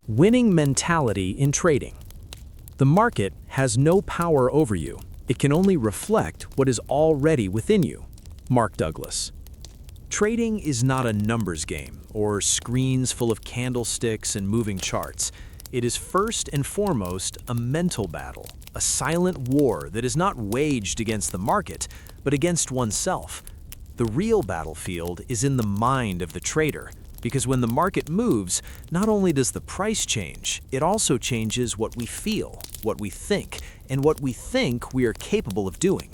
Winning mentality in trading. The market has no power over you. It can only reflect what is already within you. Mark Douglas. Trading is not a numbers game or screens full of candlesticks and moving charts. It is first and foremost a mental battle, a silent war that is not waged against the market, but against oneself. The real battlefield is in the mind of the trader, because when the market moves, not only does the price change, it also changes what we feel, what we think, and what we think we are capable of doing.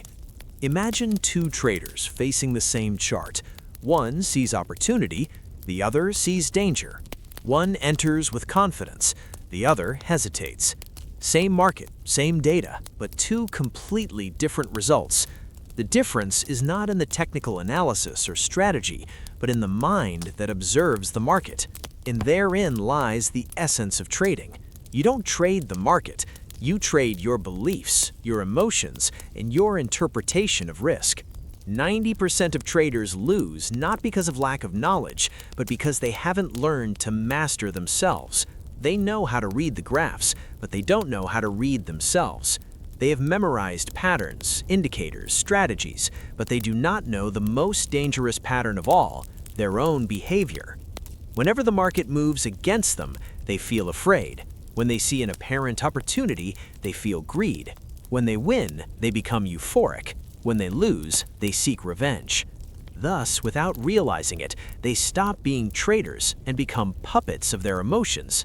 Imagine two traders facing the same chart. One sees opportunity, the other sees danger. One enters with confidence, the other hesitates. Same market, same data, but two completely different results. The difference is not in the technical analysis or strategy, but in the mind that observes the market. And therein lies the essence of trading. You don't trade the market, you trade your beliefs, your emotions, and your interpretation of risk. 90% of traders lose not because of lack of knowledge, but because they haven't learned to master themselves. They know how to read the graphs, but they don't know how to read themselves. They have memorized patterns, indicators, strategies, but they do not know the most dangerous pattern of all, their own behavior. Whenever the market moves against them, they feel afraid. When they see an apparent opportunity, they feel greed. When they win, they become euphoric. When they lose, they seek revenge. Thus, without realizing it, they stop being traders and become puppets of their emotions.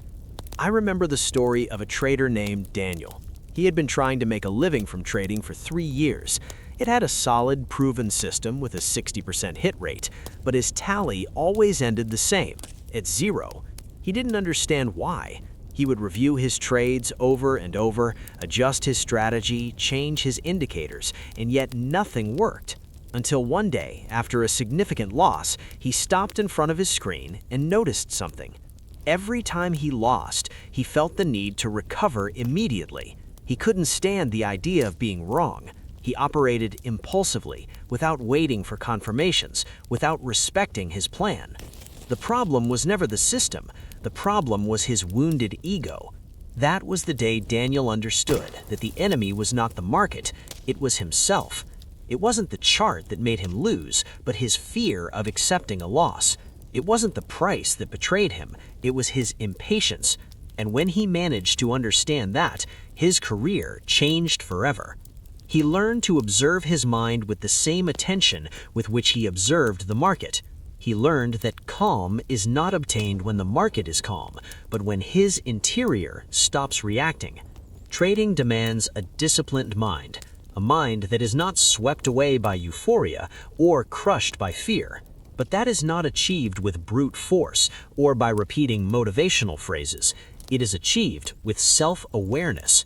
I remember the story of a trader named Daniel. He had been trying to make a living from trading for 3 years. It had a solid, proven system with a 60% hit rate, but his tally always ended the same, at 0. He didn't understand why. He would review his trades over and over, adjust his strategy, change his indicators, and yet nothing worked. Until one day, after a significant loss, he stopped in front of his screen and noticed something. Every time he lost, he felt the need to recover immediately. He couldn't stand the idea of being wrong. He operated impulsively, without waiting for confirmations, without respecting his plan. The problem was never the system. The problem was his wounded ego. That was the day Daniel understood that the enemy was not the market, it was himself. It wasn't the chart that made him lose, but his fear of accepting a loss. It wasn't the price that betrayed him, it was his impatience. And when he managed to understand that, his career changed forever. He learned to observe his mind with the same attention with which he observed the market. He learned that calm is not obtained when the market is calm, but when his interior stops reacting. Trading demands a disciplined mind, a mind that is not swept away by euphoria or crushed by fear. But that is not achieved with brute force or by repeating motivational phrases. It is achieved with self-awareness.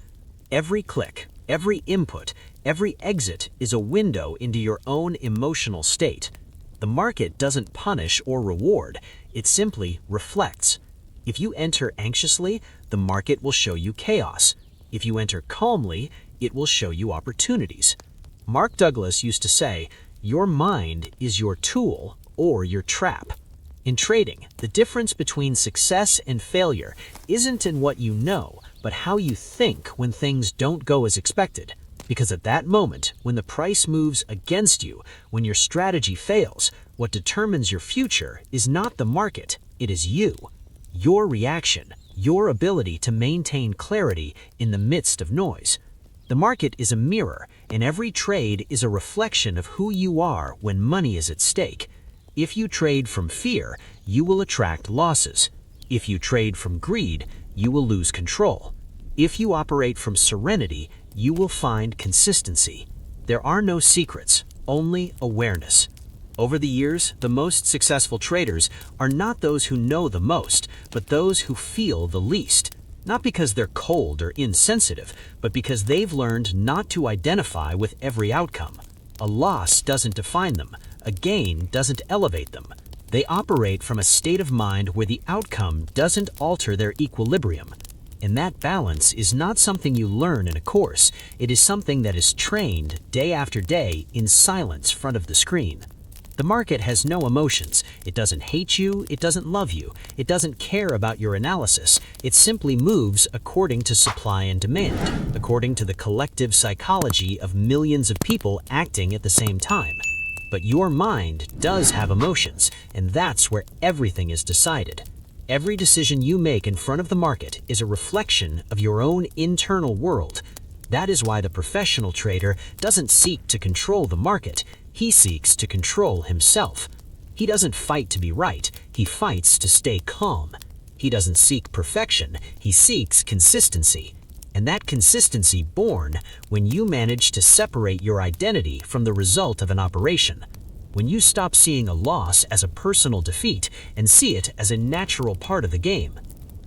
Every click, every input, every exit is a window into your own emotional state. The market doesn't punish or reward, it simply reflects. If you enter anxiously, the market will show you chaos. If you enter calmly, it will show you opportunities. Mark Douglas used to say, "Your mind is your tool or your trap." In trading, the difference between success and failure isn't in what you know, but how you think when things don't go as expected. Because at that moment, when the price moves against you, when your strategy fails, what determines your future is not the market, it is you. Your reaction, your ability to maintain clarity in the midst of noise. The market is a mirror, and every trade is a reflection of who you are when money is at stake. If you trade from fear, you will attract losses. If you trade from greed, you will lose control. If you operate from serenity, you will find consistency. There are no secrets, only awareness. Over the years, the most successful traders are not those who know the most, but those who feel the least. Not because they're cold or insensitive, but because they've learned not to identify with every outcome. A loss doesn't define them. A gain doesn't elevate them. They operate from a state of mind where the outcome doesn't alter their equilibrium. And that balance is not something you learn in a course. It is something that is trained day after day in silence front of the screen. The market has no emotions. It doesn't hate you, it doesn't love you, it doesn't care about your analysis. It simply moves according to supply and demand, according to the collective psychology of millions of people acting at the same time. But your mind does have emotions, and that's where everything is decided. Every decision you make in front of the market is a reflection of your own internal world. That is why the professional trader doesn't seek to control the market. He seeks to control himself. He doesn't fight to be right, he fights to stay calm. He doesn't seek perfection, he seeks consistency. And that consistency born when you manage to separate your identity from the result of an operation. When you stop seeing a loss as a personal defeat and see it as a natural part of the game.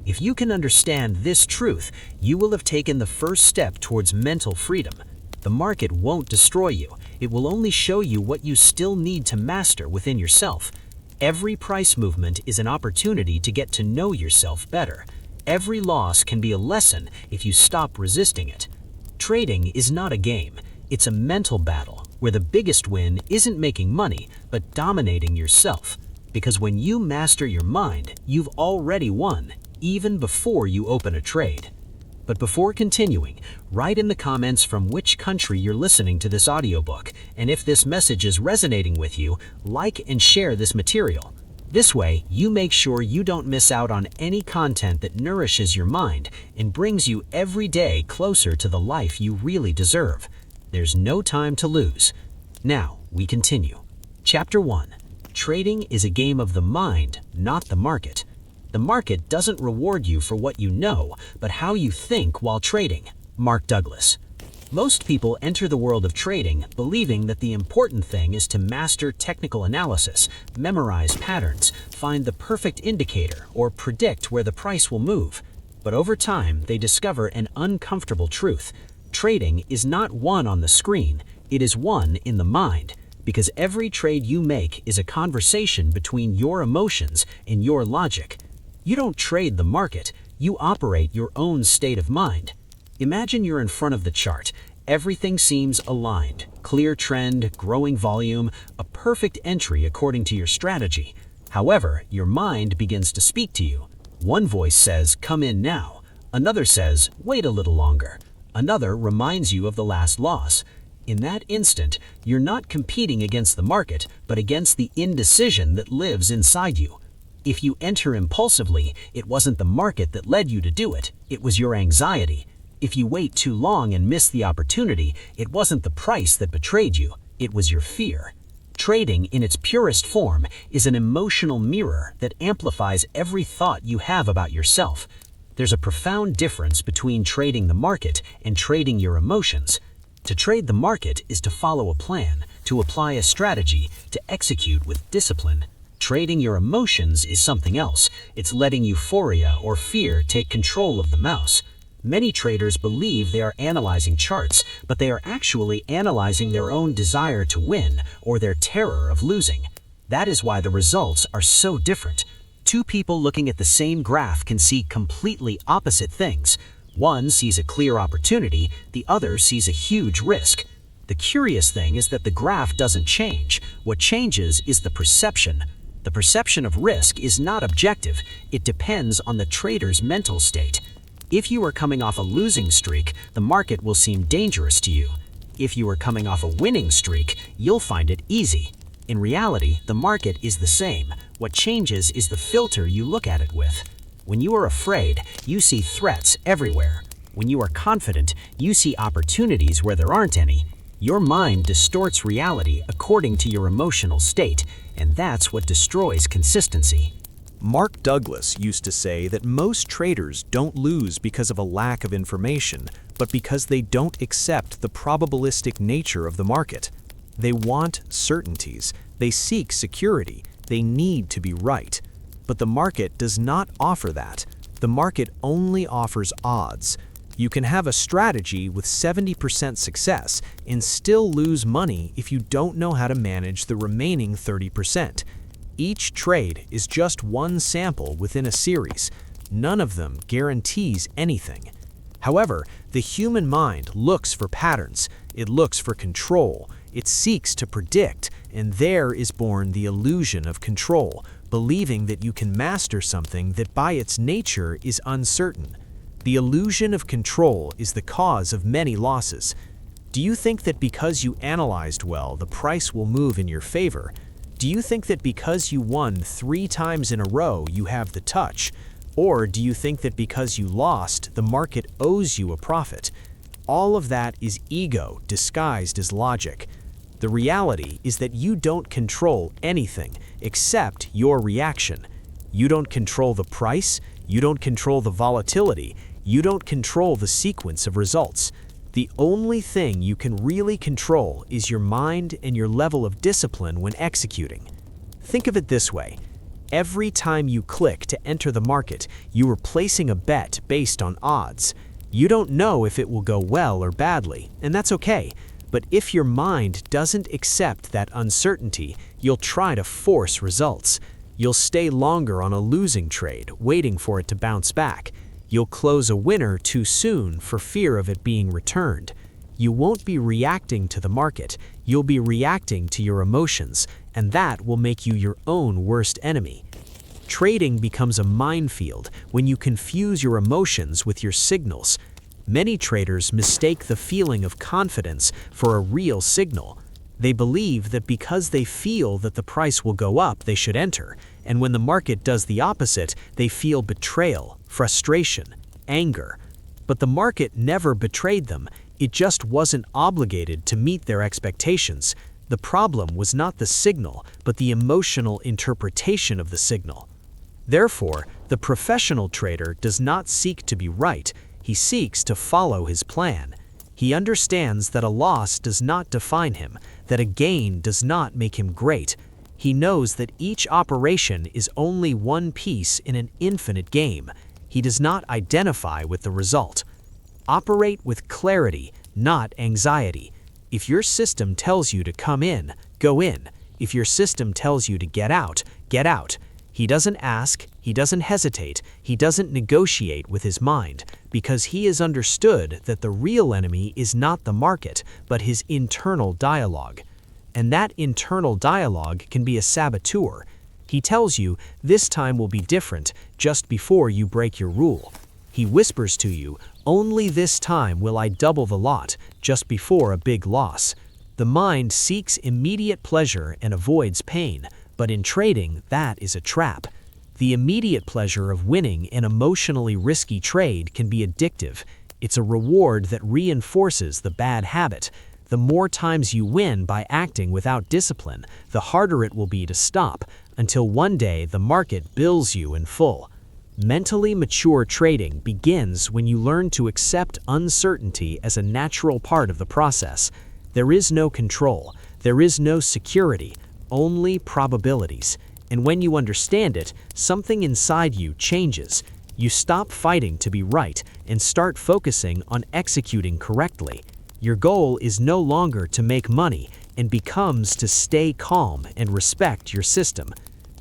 If you can understand this truth, you will have taken the first step towards mental freedom. The market won't destroy you. It will only show you what you still need to master within yourself. Every price movement is an opportunity to get to know yourself better. Every loss can be a lesson if you stop resisting it. Trading is not a game. It's a mental battle where the biggest win isn't making money, but dominating yourself. Because when you master your mind, you've already won, even before you open a trade. But before continuing, write in the comments from which country you're listening to this audiobook, and if this message is resonating with you, like and share this material. This way, you make sure you don't miss out on any content that nourishes your mind and brings you every day closer to the life you really deserve. There's no time to lose. Now, we continue. Chapter 1. Trading is a game of the mind, not the market. The market doesn't reward you for what you know, but how you think while trading. Mark Douglas. Most people enter the world of trading believing that the important thing is to master technical analysis, memorize patterns, find the perfect indicator, or predict where the price will move. But over time, they discover an uncomfortable truth. Trading is not won on the screen, it is won in the mind. Because every trade you make is a conversation between your emotions and your logic. You don't trade the market, you operate your own state of mind. Imagine you're in front of the chart. Everything seems aligned. Clear trend, growing volume, a perfect entry according to your strategy. However, your mind begins to speak to you. One voice says, "Come in now." Another says, "Wait a little longer." Another reminds you of the last loss. In that instant, you're not competing against the market, but against the indecision that lives inside you. If you enter impulsively, it wasn't the market that led you to do it, it was your anxiety. If you wait too long and miss the opportunity, it wasn't the price that betrayed you, it was your fear. Trading in its purest form is an emotional mirror that amplifies every thought you have about yourself. There's a profound difference between trading the market and trading your emotions. To trade the market is to follow a plan, to apply a strategy, to execute with discipline. Trading your emotions is something else. It's letting euphoria or fear take control of the mouse. Many traders believe they are analyzing charts, but they are actually analyzing their own desire to win or their terror of losing. That is why the results are so different. Two people looking at the same graph can see completely opposite things. One sees a clear opportunity, the other sees a huge risk. The curious thing is that the graph doesn't change. What changes is the perception. The perception of risk is not objective. It depends on the trader's mental state. If you are coming off a losing streak, the market will seem dangerous to you. If you are coming off a winning streak, you'll find it easy. In reality, the market is the same. What changes is the filter you look at it with. When you are afraid, you see threats everywhere. When you are confident, you see opportunities where there aren't any. Your mind distorts reality according to your emotional state, and that's what destroys consistency. Mark Douglas used to say that most traders don't lose because of a lack of information, but because they don't accept the probabilistic nature of the market. They want certainties, they seek security, they need to be right. But the market does not offer that. The market only offers odds. You can have a strategy with 70% success and still lose money if you don't know how to manage the remaining 30%. Each trade is just one sample within a series. None of them guarantees anything. However, the human mind looks for patterns. It looks for control. It seeks to predict, and there is born the illusion of control, believing that you can master something that by its nature is uncertain. The illusion of control is the cause of many losses. Do you think that because you analyzed well, the price will move in your favor? Do you think that because you won 3 times in a row, you have the touch? Or do you think that because you lost, the market owes you a profit? All of that is ego disguised as logic. The reality is that you don't control anything except your reaction. You don't control the price, you don't control the volatility, you don't control the sequence of results. The only thing you can really control is your mind and your level of discipline when executing. Think of it this way. Every time you click to enter the market, you are placing a bet based on odds. You don't know if it will go well or badly, and that's okay. But if your mind doesn't accept that uncertainty, you'll try to force results. You'll stay longer on a losing trade, waiting for it to bounce back. You'll close a winner too soon for fear of it being returned. You won't be reacting to the market, you'll be reacting to your emotions, and that will make you your own worst enemy. Trading becomes a minefield when you confuse your emotions with your signals. Many traders mistake the feeling of confidence for a real signal. They believe that because they feel that the price will go up, they should enter, and when the market does the opposite, they feel betrayal, frustration, anger. But the market never betrayed them, it just wasn't obligated to meet their expectations. The problem was not the signal, but the emotional interpretation of the signal. Therefore, the professional trader does not seek to be right, he seeks to follow his plan. He understands that a loss does not define him, that a gain does not make him great. He knows that each operation is only one piece in an infinite game. He does not identify with the result. Operate with clarity, not anxiety. If your system tells you to come in, go in. If your system tells you to get out, get out. He doesn't ask, he doesn't hesitate, he doesn't negotiate with his mind, because he has understood that the real enemy is not the market, but his internal dialogue. And that internal dialogue can be a saboteur. He tells you, this time will be different, just before you break your rule. He whispers to you, only this time will I double the lot, just before a big loss. The mind seeks immediate pleasure and avoids pain, but in trading, that is a trap. The immediate pleasure of winning an emotionally risky trade can be addictive. It's a reward that reinforces the bad habit. The more times you win by acting without discipline, the harder it will be to stop, until one day the market bills you in full. Mentally mature trading begins when you learn to accept uncertainty as a natural part of the process. There is no control, there is no security, only probabilities. And when you understand it, something inside you changes. You stop fighting to be right and start focusing on executing correctly. Your goal is no longer to make money and becomes to stay calm and respect your system.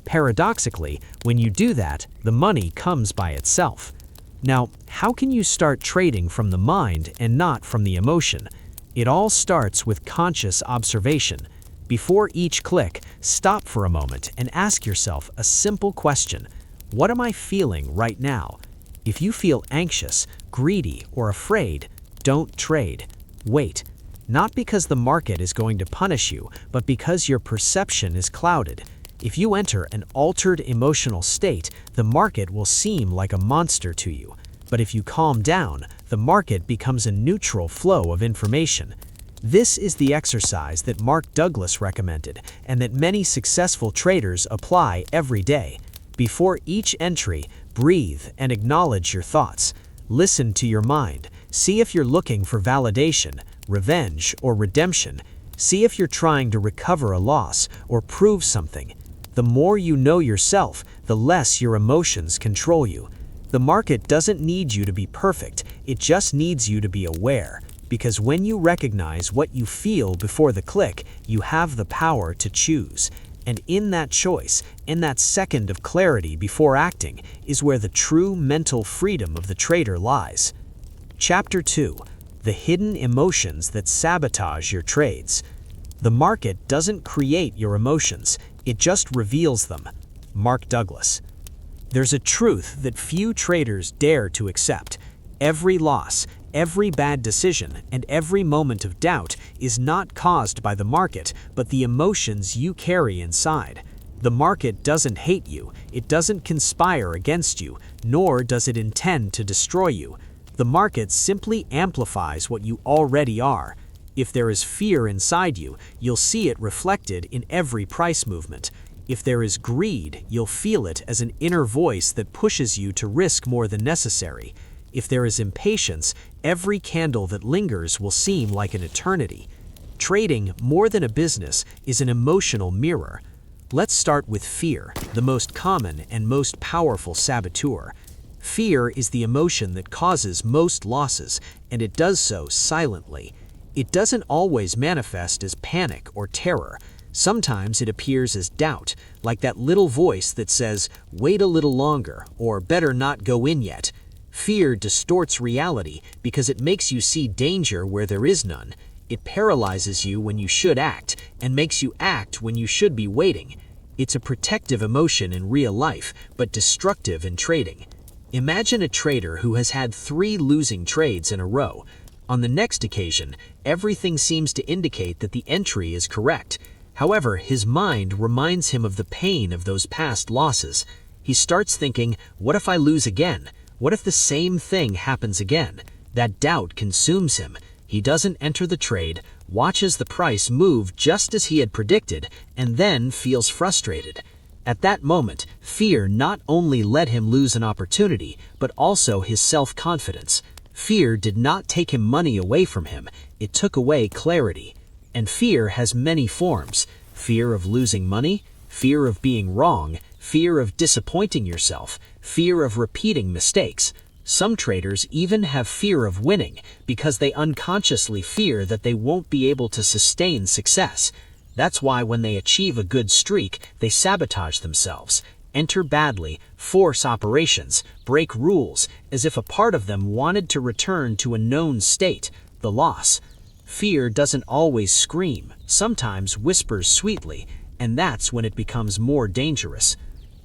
Paradoxically, when you do that, the money comes by itself. Now, how can you start trading from the mind and not from the emotion? It all starts with conscious observation. Before each click, stop for a moment and ask yourself a simple question. What am I feeling right now? If you feel anxious, greedy, or afraid, don't trade. Wait. Not because the market is going to punish you, but because your perception is clouded. If you enter an altered emotional state, the market will seem like a monster to you. But if you calm down, the market becomes a neutral flow of information. This is the exercise that Mark Douglas recommended and that many successful traders apply every day. Before each entry, breathe and acknowledge your thoughts. Listen to your mind. See if you're looking for validation, revenge, or redemption. See if you're trying to recover a loss or prove something. The more you know yourself, the less your emotions control you. The market doesn't need you to be perfect, it just needs you to be aware. Because when you recognize what you feel before the click, you have the power to choose. And in that choice, in that second of clarity before acting, is where the true mental freedom of the trader lies. Chapter 2. The Hidden Emotions That Sabotage Your Trades. The market doesn't create your emotions, it just reveals them. Mark Douglas. There's a truth that few traders dare to accept. Every loss, every bad decision, and every moment of doubt is not caused by the market, but the emotions you carry inside. The market doesn't hate you, it doesn't conspire against you, nor does it intend to destroy you. The market simply amplifies what you already are. If there is fear inside you, you'll see it reflected in every price movement. If there is greed, you'll feel it as an inner voice that pushes you to risk more than necessary. If there is impatience, every candle that lingers will seem like an eternity. Trading, more than a business, is an emotional mirror. Let's start with fear, the most common and most powerful saboteur. Fear is the emotion that causes most losses, and it does so silently. It doesn't always manifest as panic or terror. Sometimes it appears as doubt, like that little voice that says, "Wait a little longer," or "better not go in yet." Fear distorts reality because it makes you see danger where there is none. It paralyzes you when you should act, and makes you act when you should be waiting. It's a protective emotion in real life, but destructive in trading. Imagine a trader who has had 3 losing trades in a row. On the next occasion, everything seems to indicate that the entry is correct. However, his mind reminds him of the pain of those past losses. He starts thinking, what if I lose again? What if the same thing happens again? That doubt consumes him. He doesn't enter the trade, watches the price move just as he had predicted, and then feels frustrated. At that moment, fear not only let him lose an opportunity, but also his self-confidence. Fear did not take him money away from him, it took away clarity. And fear has many forms. Fear of losing money, fear of being wrong, fear of disappointing yourself, fear of repeating mistakes. Some traders even have fear of winning because they unconsciously fear that they won't be able to sustain success. That's why when they achieve a good streak, they sabotage themselves, enter badly, force operations, break rules, as if a part of them wanted to return to a known state, the loss. Fear doesn't always scream, sometimes whispers sweetly, and that's when it becomes more dangerous.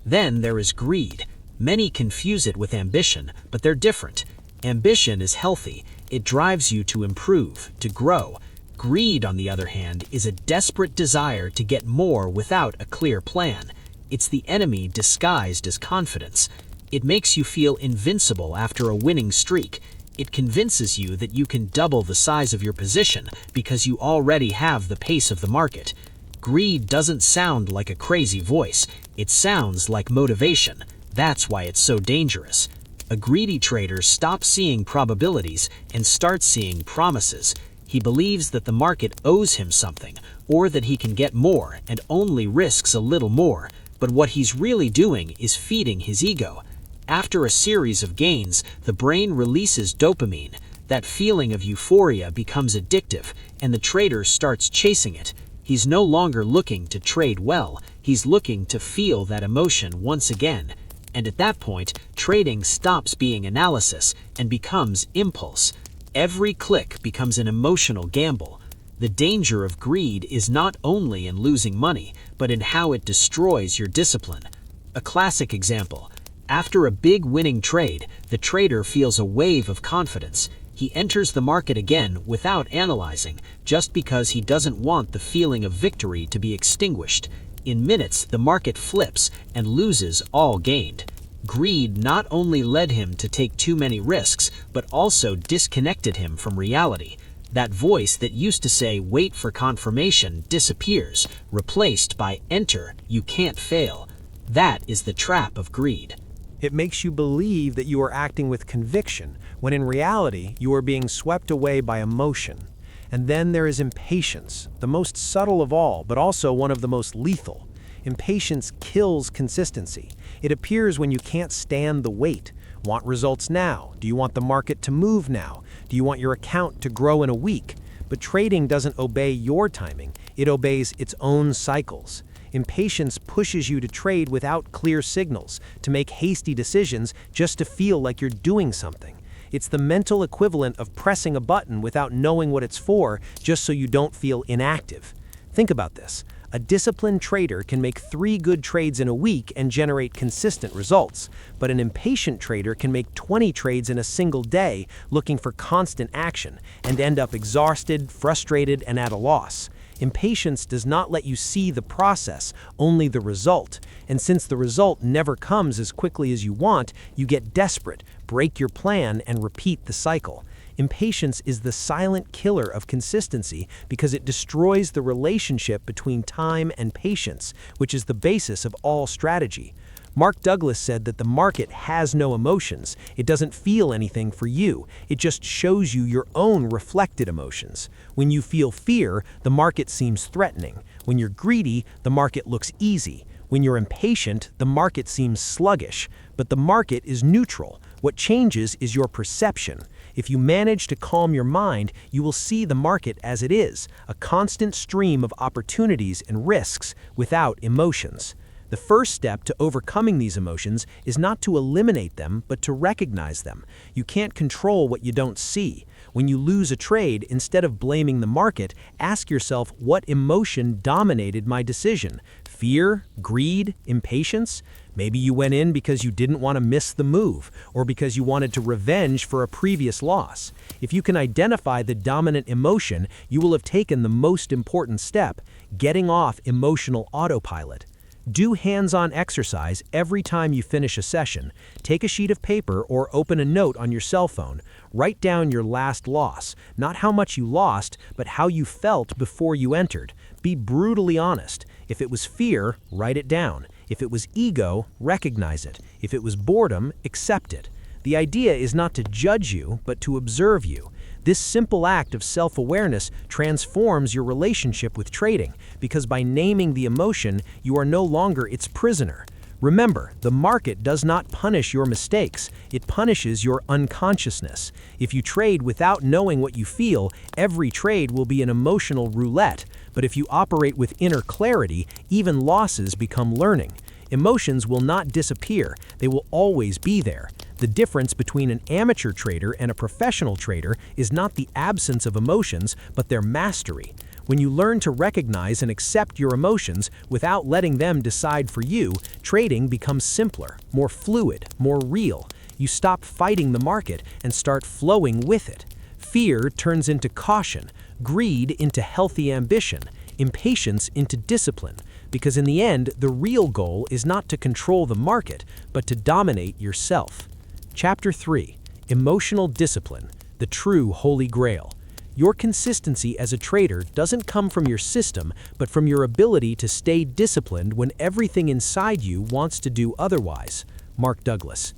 Then there is greed. Many confuse it with ambition, but they're different. Ambition is healthy. It drives you to improve, to grow. Greed, on the other hand, is a desperate desire to get more without a clear plan. It's the enemy disguised as confidence. It makes you feel invincible after a winning streak. It convinces you that you can double the size of your position because you already have the pace of the market. Greed doesn't sound like a crazy voice. It sounds like motivation. That's why it's so dangerous. A greedy trader stops seeing probabilities and starts seeing promises. He believes that the market owes him something, or that he can get more and only risks a little more. But what he's really doing is feeding his ego. After a series of gains, the brain releases dopamine. That feeling of euphoria becomes addictive, and the trader starts chasing it. He's no longer looking to trade well, he's looking to feel that emotion once again. And at that point, trading stops being analysis and becomes impulse. Every click becomes an emotional gamble. The danger of greed is not only in losing money, but in how it destroys your discipline. A classic example. After a big winning trade, the trader feels a wave of confidence. He enters the market again without analyzing, just because he doesn't want the feeling of victory to be extinguished. In minutes, the market flips and loses all gained. Greed not only led him to take too many risks, but also disconnected him from reality. That voice that used to say, "Wait for confirmation," disappears, replaced by, "Enter, you can't fail." That is the trap of greed. It makes you believe that you are acting with conviction, when in reality you are being swept away by emotion. And then there is impatience, the most subtle of all, but also one of the most lethal. Impatience kills consistency. It appears when you can't stand the wait. Want results now? Do you want the market to move now? Do you want your account to grow in a week? But trading doesn't obey your timing, it obeys its own cycles. Impatience pushes you to trade without clear signals, to make hasty decisions just to feel like you're doing something. It's the mental equivalent of pressing a button without knowing what it's for, just so you don't feel inactive. Think about this. A disciplined trader can make 3 good trades in a week and generate consistent results, but an impatient trader can make 20 trades in a single day looking for constant action and end up exhausted, frustrated, and at a loss. Impatience does not let you see the process, only the result. And since the result never comes as quickly as you want, you get desperate, break your plan, and repeat the cycle. Impatience is the silent killer of consistency because it destroys the relationship between time and patience, which is the basis of all strategy. Mark Douglas said that the market has no emotions. It doesn't feel anything for you. It just shows you your own reflected emotions. When you feel fear, the market seems threatening. When you're greedy, the market looks easy. When you're impatient, the market seems sluggish. But the market is neutral. What changes is your perception. If you manage to calm your mind, you will see the market as it is, a constant stream of opportunities and risks without emotions. The first step to overcoming these emotions is not to eliminate them, but to recognize them. You can't control what you don't see. When you lose a trade, instead of blaming the market, ask yourself what emotion dominated my decision. Fear, greed, impatience? Maybe you went in because you didn't want to miss the move, or because you wanted to revenge for a previous loss. If you can identify the dominant emotion, you will have taken the most important step, getting off emotional autopilot. Do hands-on exercise every time you finish a session. Take a sheet of paper or open a note on your cell phone. Write down your last loss, not how much you lost, but how you felt before you entered. Be brutally honest. If it was fear, write it down. If it was ego, recognize it. If it was boredom, accept it. The idea is not to judge you, but to observe you. This simple act of self-awareness transforms your relationship with trading, because by naming the emotion, you are no longer its prisoner. Remember, the market does not punish your mistakes, it punishes your unconsciousness. If you trade without knowing what you feel, every trade will be an emotional roulette. But if you operate with inner clarity, even losses become learning. Emotions will not disappear, they will always be there. The difference between an amateur trader and a professional trader is not the absence of emotions, but their mastery. When you learn to recognize and accept your emotions without letting them decide for you, trading becomes simpler, more fluid, more real. You stop fighting the market and start flowing with it. Fear turns into caution, greed into healthy ambition, impatience into discipline. Because in the end, the real goal is not to control the market, but to dominate yourself. Chapter 3. Emotional Discipline, the True Holy Grail. Your consistency as a trader doesn't come from your system, but from your ability to stay disciplined when everything inside you wants to do otherwise. Mark Douglas.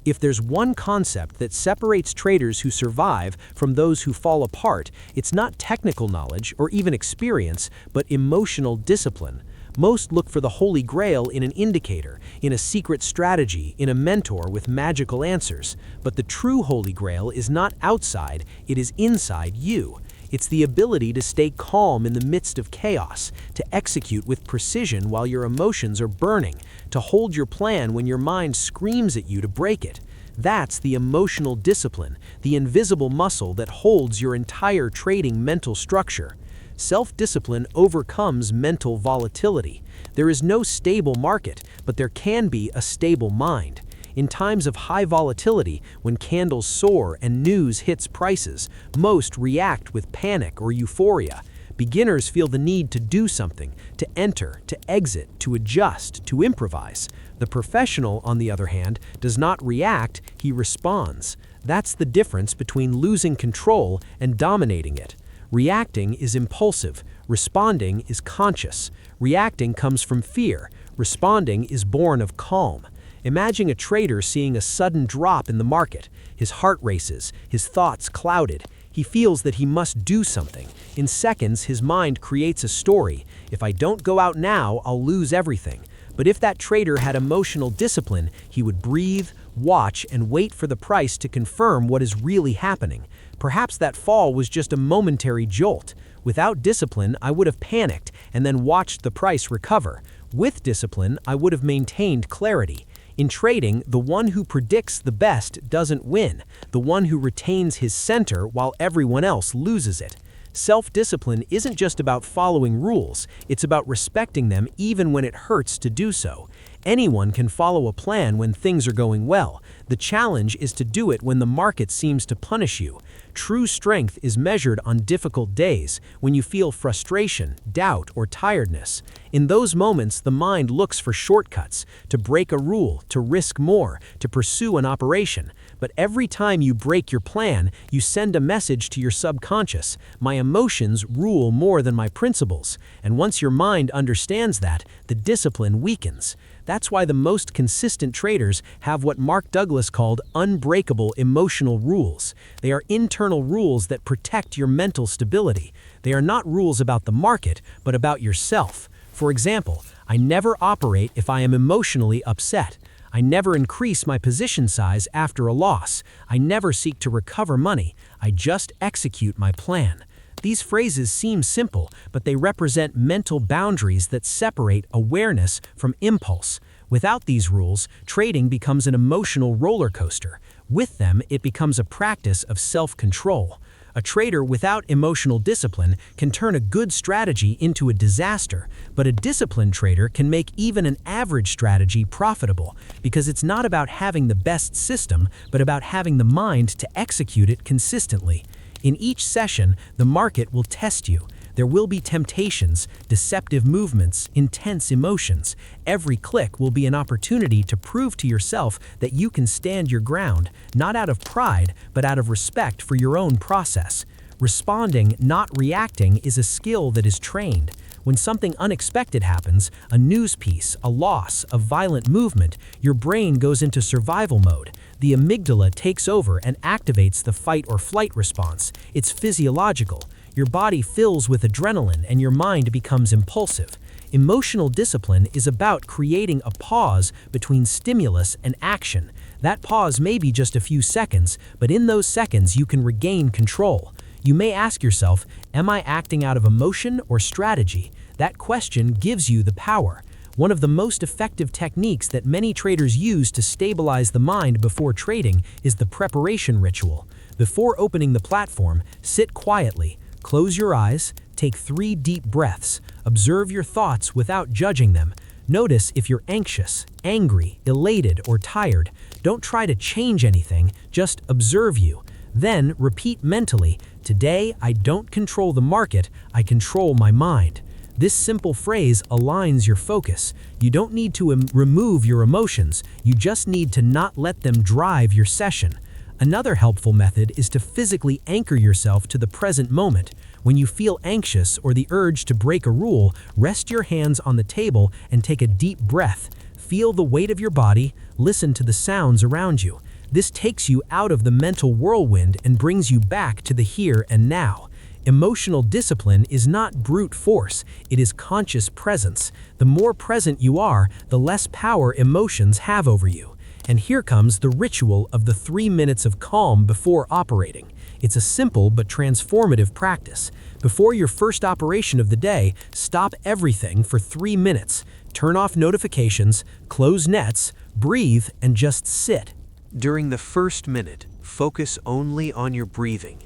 If there's one concept that separates traders who survive from those who fall apart, it's not technical knowledge or even experience, but emotional discipline. Most look for the Holy Grail in an indicator, in a secret strategy, in a mentor with magical answers. But the true Holy Grail is not outside, it is inside you. It's the ability to stay calm in the midst of chaos, to execute with precision while your emotions are burning, to hold your plan when your mind screams at you to break it. That's the emotional discipline, the invisible muscle that holds your entire trading mental structure. Self-discipline overcomes mental volatility. There is no stable market, but there can be a stable mind. In times of high volatility, when candles soar and news hits prices, most react with panic or euphoria. Beginners feel the need to do something, to enter, to exit, to adjust, to improvise. The professional, on the other hand, does not react, he responds. That's the difference between losing control and dominating it. Reacting is impulsive, responding is conscious. Reacting comes from fear, responding is born of calm. Imagine a trader seeing a sudden drop in the market. His heart races, his thoughts clouded. He feels that he must do something. In seconds, his mind creates a story. If I don't go out now, I'll lose everything. But if that trader had emotional discipline, he would breathe, watch, and wait for the price to confirm what is really happening. Perhaps that fall was just a momentary jolt. Without discipline, I would have panicked and then watched the price recover. With discipline, I would have maintained clarity. In trading, the one who predicts the best doesn't win. The one who retains his center while everyone else loses it. Self-discipline isn't just about following rules, it's about respecting them even when it hurts to do so. Anyone can follow a plan when things are going well. The challenge is to do it when the market seems to punish you. True strength is measured on difficult days, when you feel frustration, doubt, or tiredness. In those moments, the mind looks for shortcuts, to break a rule, to risk more, to pursue an operation. But every time you break your plan, you send a message to your subconscious: my emotions rule more than my principles. And once your mind understands that, the discipline weakens. That's why the most consistent traders have what Mark Douglas called unbreakable emotional rules. They are internal rules that protect your mental stability. They are not rules about the market, but about yourself. For example, I never operate if I am emotionally upset. I never increase my position size after a loss. I never seek to recover money. I just execute my plan. These phrases seem simple, but they represent mental boundaries that separate awareness from impulse. Without these rules, trading becomes an emotional roller coaster. With them, it becomes a practice of self-control. A trader without emotional discipline can turn a good strategy into a disaster, but a disciplined trader can make even an average strategy profitable, because it's not about having the best system, but about having the mind to execute it consistently. In each session, the market will test you. There will be temptations, deceptive movements, intense emotions. Every click will be an opportunity to prove to yourself that you can stand your ground, not out of pride, but out of respect for your own process. Responding, not reacting, is a skill that is trained. When something unexpected happens, a news piece, a loss, a violent movement, your brain goes into survival mode. The amygdala takes over and activates the fight or flight response. It's physiological. Your body fills with adrenaline and your mind becomes impulsive. Emotional discipline is about creating a pause between stimulus and action. That pause may be just a few seconds, but in those seconds you can regain control. You may ask yourself, am I acting out of emotion or strategy? That question gives you the power. One of the most effective techniques that many traders use to stabilize the mind before trading is the preparation ritual. Before opening the platform, sit quietly, close your eyes, take 3 deep breaths, observe your thoughts without judging them. Notice if you're anxious, angry, elated, or tired. Don't try to change anything, just observe you. Then repeat mentally, today I don't control the market, I control my mind. This simple phrase aligns your focus. You don't need to remove your emotions, you just need to not let them drive your session. Another helpful method is to physically anchor yourself to the present moment. When you feel anxious or the urge to break a rule, rest your hands on the table and take a deep breath. Feel the weight of your body, listen to the sounds around you. This takes you out of the mental whirlwind and brings you back to the here and now. Emotional discipline is not brute force, it is conscious presence. The more present you are, the less power emotions have over you. And here comes the ritual of the 3 minutes of calm before operating. It's a simple but transformative practice. Before your first operation of the day, stop everything for 3 minutes. Turn off notifications, close nets, breathe, and just sit. During the first minute, focus only on your breathing.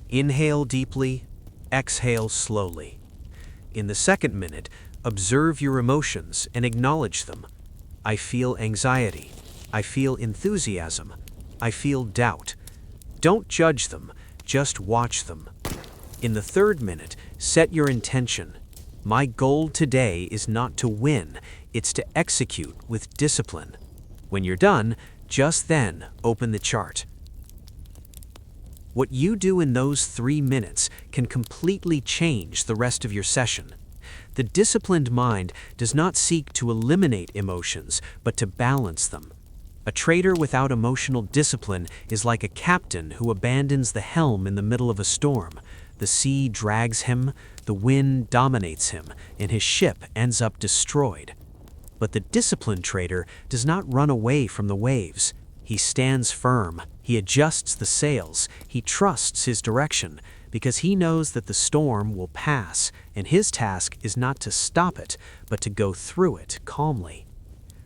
Inhale deeply, exhale slowly. In the second minute, observe your emotions and acknowledge them. I feel anxiety. I feel enthusiasm. I feel doubt. Don't judge them, just watch them. In the third minute, set your intention. My goal today is not to win, it's to execute with discipline. When you're done, just then open the chart. What you do in those 3 minutes can completely change the rest of your session. The disciplined mind does not seek to eliminate emotions, but to balance them. A trader without emotional discipline is like a captain who abandons the helm in the middle of a storm. The sea drags him, the wind dominates him, and his ship ends up destroyed. But the disciplined trader does not run away from the waves. He stands firm, he adjusts the sails, he trusts his direction, because he knows that the storm will pass, and his task is not to stop it, but to go through it calmly.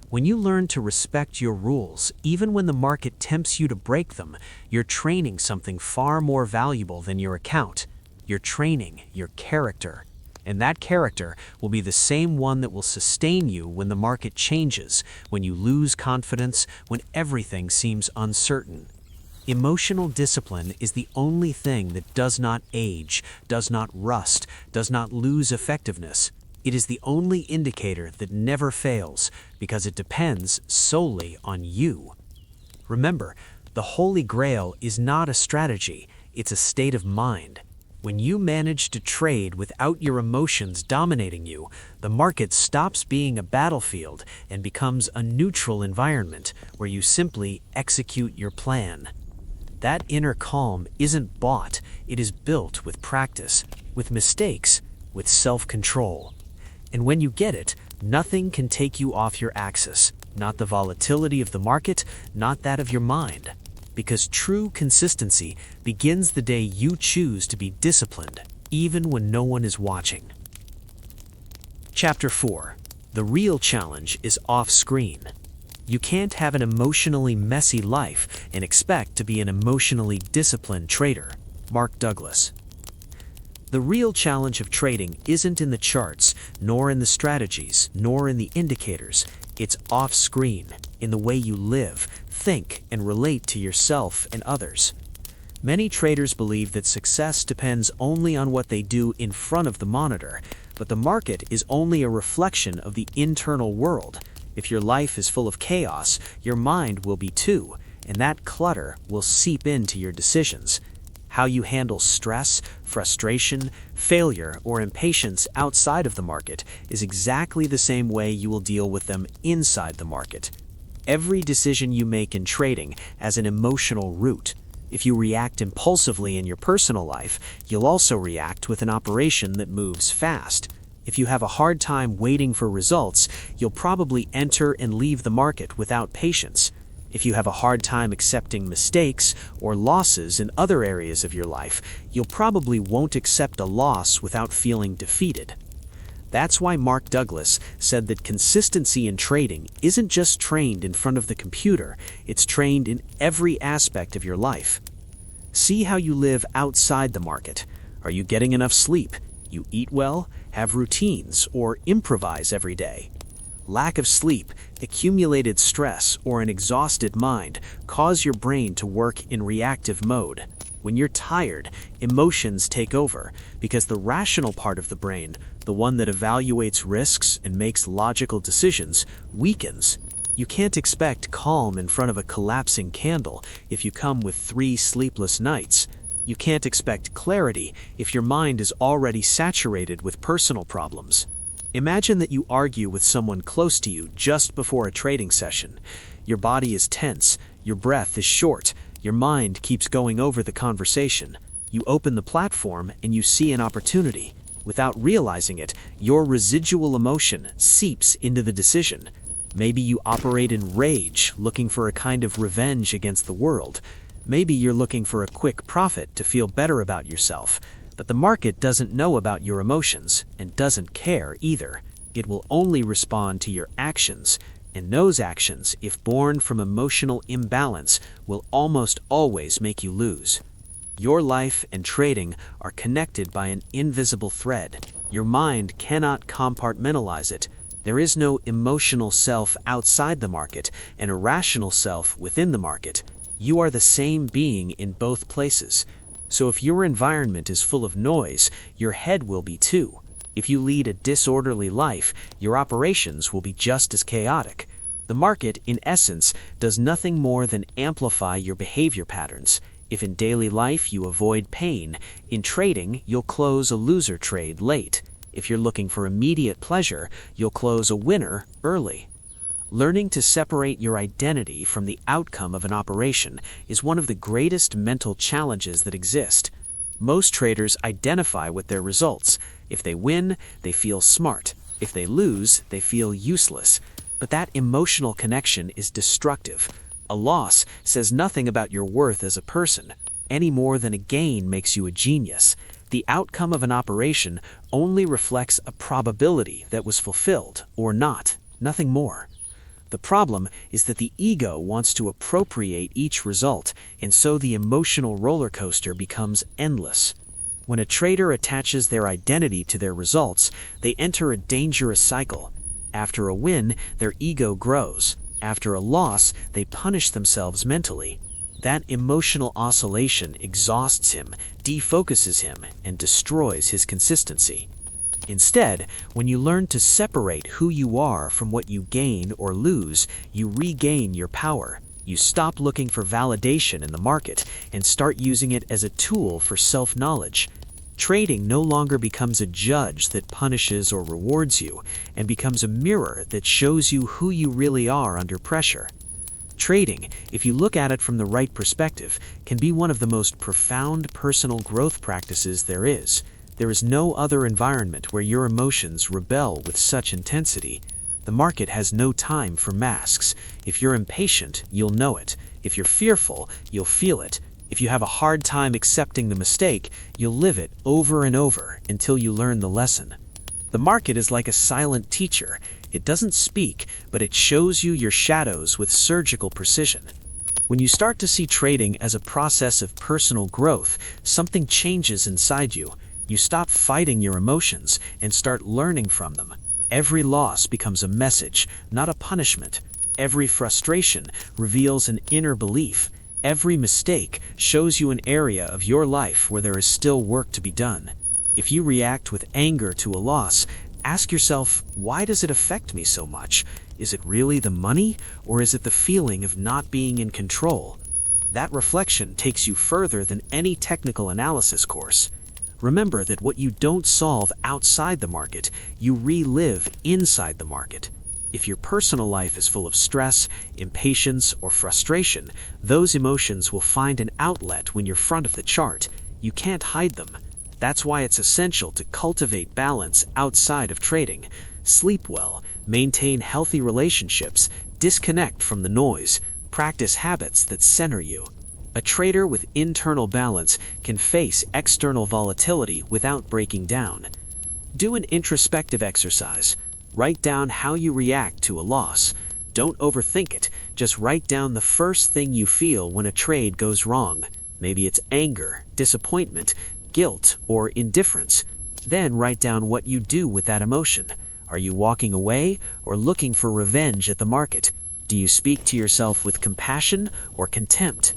When you learn to respect your rules, even when the market tempts you to break them, you're training something far more valuable than your account. your training, your character. And that character will be the same one that will sustain you when the market changes, when you lose confidence, when everything seems uncertain. Emotional discipline is the only thing that does not age, does not rust, does not lose effectiveness. It is the only indicator that never fails because it depends solely on you. Remember, the Holy Grail is not a strategy, it's a state of mind. When you manage to trade without your emotions dominating you, the market stops being a battlefield and becomes a neutral environment where you simply execute your plan. That inner calm isn't bought, it is built with practice, with mistakes, with self-control. And when you get it, nothing can take you off your axis, not the volatility of the market, not that of your mind. Because true consistency begins the day you choose to be disciplined, even when no one is watching. Chapter 4. The real challenge is off-screen. You can't have an emotionally messy life and expect to be an emotionally disciplined trader. Mark Douglas. The real challenge of trading isn't in the charts, nor in the strategies, nor in the indicators. It's off-screen, in the way you live, think, and relate to yourself and others. Many traders believe that success depends only on what they do in front of the monitor, but the market is only a reflection of the internal world. If your life is full of chaos, your mind will be too, and that clutter will seep into your decisions. How you handle stress, frustration, failure, or impatience outside of the market is exactly the same way you will deal with them inside the market. Every decision you make in trading has an emotional root. If you react impulsively in your personal life, you'll also react with an operation that moves fast. If you have a hard time waiting for results, you'll probably enter and leave the market without patience. If you have a hard time accepting mistakes or losses in other areas of your life, you'll probably won't accept a loss without feeling defeated. That's why Mark Douglas said that consistency in trading isn't just trained in front of the computer, it's trained in every aspect of your life. See how you live outside the market. Are you getting enough sleep? You eat well, have routines, or improvise every day? Lack of sleep, accumulated stress, or an exhausted mind cause your brain to work in reactive mode. When you're tired, emotions take over because the rational part of the brain, the one that evaluates risks and makes logical decisions, weakens. You can't expect calm in front of a collapsing candle if you come with 3 sleepless nights. You can't expect clarity if your mind is already saturated with personal problems. Imagine that you argue with someone close to you just before a trading session. Your body is tense, your breath is short, your mind keeps going over the conversation. You open the platform and you see an opportunity. Without realizing it, your residual emotion seeps into the decision. Maybe you operate in rage, looking for a kind of revenge against the world. Maybe you're looking for a quick profit to feel better about yourself. But the market doesn't know about your emotions and doesn't care either. It will only respond to your actions, and those actions, if born from emotional imbalance, will almost always make you lose. Your life and trading are connected by an invisible thread. Your mind cannot compartmentalize it. There is no emotional self outside the market and a rational self within the market. You are the same being in both places. So if your environment is full of noise, your head will be too. If you lead a disorderly life, your operations will be just as chaotic. The market, in essence, does nothing more than amplify your behavior patterns. If in daily life you avoid pain, in trading you'll close a loser trade late. If you're looking for immediate pleasure, you'll close a winner early. Learning to separate your identity from the outcome of an operation is one of the greatest mental challenges that exist. Most traders identify with their results. If they win, they feel smart. If they lose, they feel useless. But that emotional connection is destructive. A loss says nothing about your worth as a person, any more than a gain makes you a genius. The outcome of an operation only reflects a probability that was fulfilled or not, nothing more. The problem is that the ego wants to appropriate each result, and so the emotional roller coaster becomes endless. When a trader attaches their identity to their results, they enter a dangerous cycle. After a win, their ego grows. After a loss, they punish themselves mentally. That emotional oscillation exhausts him, defocuses him, and destroys his consistency. Instead, when you learn to separate who you are from what you gain or lose, you regain your power. You stop looking for validation in the market and start using it as a tool for self-knowledge. Trading no longer becomes a judge that punishes or rewards you, and becomes a mirror that shows you who you really are under pressure. Trading, if you look at it from the right perspective, can be one of the most profound personal growth practices there is. There is no other environment where your emotions rebel with such intensity. The market has no time for masks. If you're impatient, you'll know it. If you're fearful, you'll feel it. If you have a hard time accepting the mistake, you'll live it over and over until you learn the lesson. The market is like a silent teacher. It doesn't speak, but it shows you your shadows with surgical precision. When you start to see trading as a process of personal growth, something changes inside you. You stop fighting your emotions and start learning from them. Every loss becomes a message, not a punishment. Every frustration reveals an inner belief. Every mistake shows you an area of your life where there is still work to be done. If you react with anger to a loss, ask yourself, why does it affect me so much? Is it really the money, or is it the feeling of not being in control? That reflection takes you further than any technical analysis course. Remember that what you don't solve outside the market, you relive inside the market. If your personal life is full of stress, impatience, or frustration, those emotions will find an outlet when you're front of the chart. You can't hide them. That's why it's essential to cultivate balance outside of trading. Sleep well, maintain healthy relationships, disconnect from the noise, practice habits that center you. A trader with internal balance can face external volatility without breaking down. Do an introspective exercise. Write down how you react to a loss. Don't overthink it. Just write down the first thing you feel when a trade goes wrong. Maybe it's anger, disappointment, guilt, or indifference. Then write down what you do with that emotion. Are you walking away or looking for revenge at the market? Do you speak to yourself with compassion or contempt?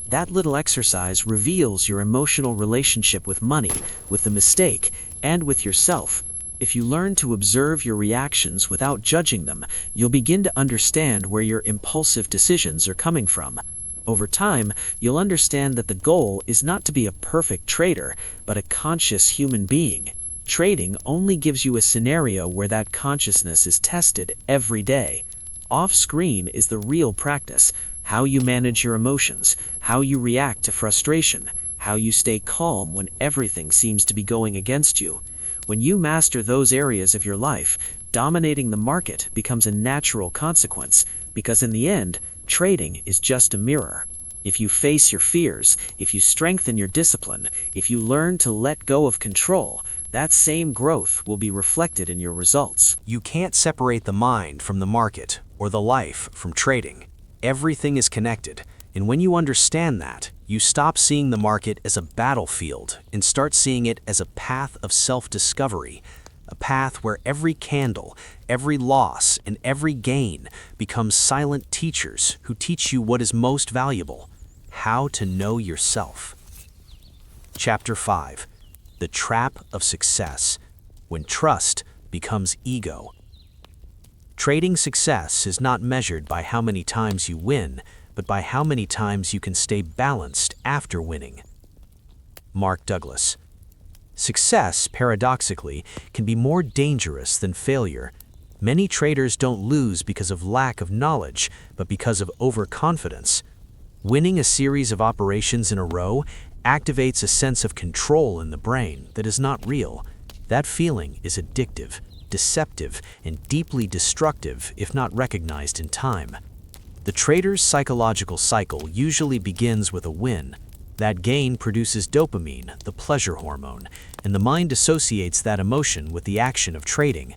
That little exercise reveals your emotional relationship with money, with the mistake, and with yourself. If you learn to observe your reactions without judging them, you'll begin to understand where your impulsive decisions are coming from. Over time, you'll understand that the goal is not to be a perfect trader, but a conscious human being. Trading only gives you a scenario where that consciousness is tested every day. Off-screen is the real practice. How you manage your emotions, how you react to frustration, how you stay calm when everything seems to be going against you. When you master those areas of your life, dominating the market becomes a natural consequence, because in the end, trading is just a mirror. If you face your fears, if you strengthen your discipline, if you learn to let go of control, that same growth will be reflected in your results. You can't separate the mind from the market or the life from trading. Everything is connected, and when you understand that, you stop seeing the market as a battlefield and start seeing it as a path of self-discovery, a path where every candle, every loss, and every gain becomes silent teachers who teach you what is most valuable: how to know yourself. Chapter 5. The Trap of Success, when trust becomes ego. Trading success is not measured by how many times you win, but by how many times you can stay balanced after winning. Mark Douglas. Success, paradoxically, can be more dangerous than failure. Many traders don't lose because of lack of knowledge, but because of overconfidence. Winning a series of operations in a row activates a sense of control in the brain that is not real. That feeling is addictive, deceptive, and deeply destructive if not recognized in time. The trader's psychological cycle usually begins with a win. That gain produces dopamine, the pleasure hormone, and the mind associates that emotion with the action of trading.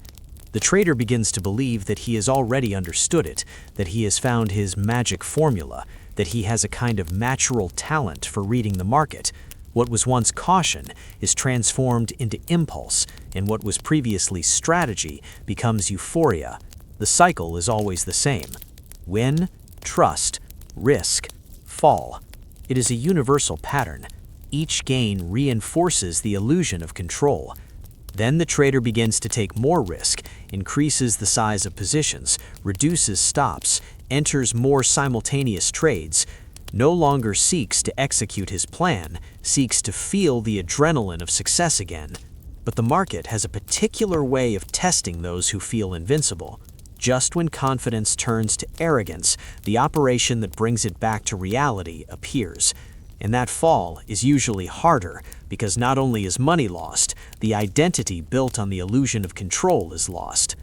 The trader begins to believe that he has already understood it, that he has found his magic formula, that he has a kind of natural talent for reading the market. What was once caution is transformed into impulse, and what was previously strategy becomes euphoria. The cycle is always the same. Win, trust, risk, fall. It is a universal pattern. Each gain reinforces the illusion of control. Then the trader begins to take more risk, increases the size of positions, reduces stops, enters more simultaneous trades, no longer seeks to execute his plan, seeks to feel the adrenaline of success again. But the market has a particular way of testing those who feel invincible. Just when confidence turns to arrogance, the operation that brings it back to reality appears. And that fall is usually harder because not only is money lost, the identity built on the illusion of control is lost.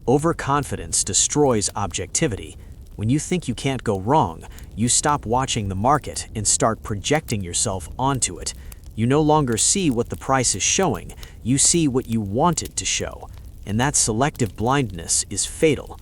Overconfidence destroys objectivity. When you think you can't go wrong, you stop watching the market and start projecting yourself onto it. You no longer see what the price is showing, you see what you want it to show. And that selective blindness is fatal.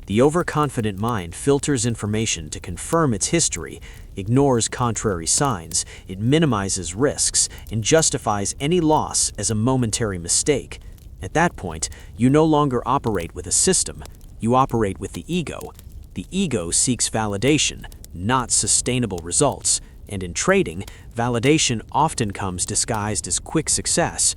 The overconfident mind filters information to confirm its history, ignores contrary signs, it minimizes risks, and justifies any loss as a momentary mistake. At that point, you no longer operate with a system, you operate with the ego. The ego seeks validation, not sustainable results, and in trading, validation often comes disguised as quick success.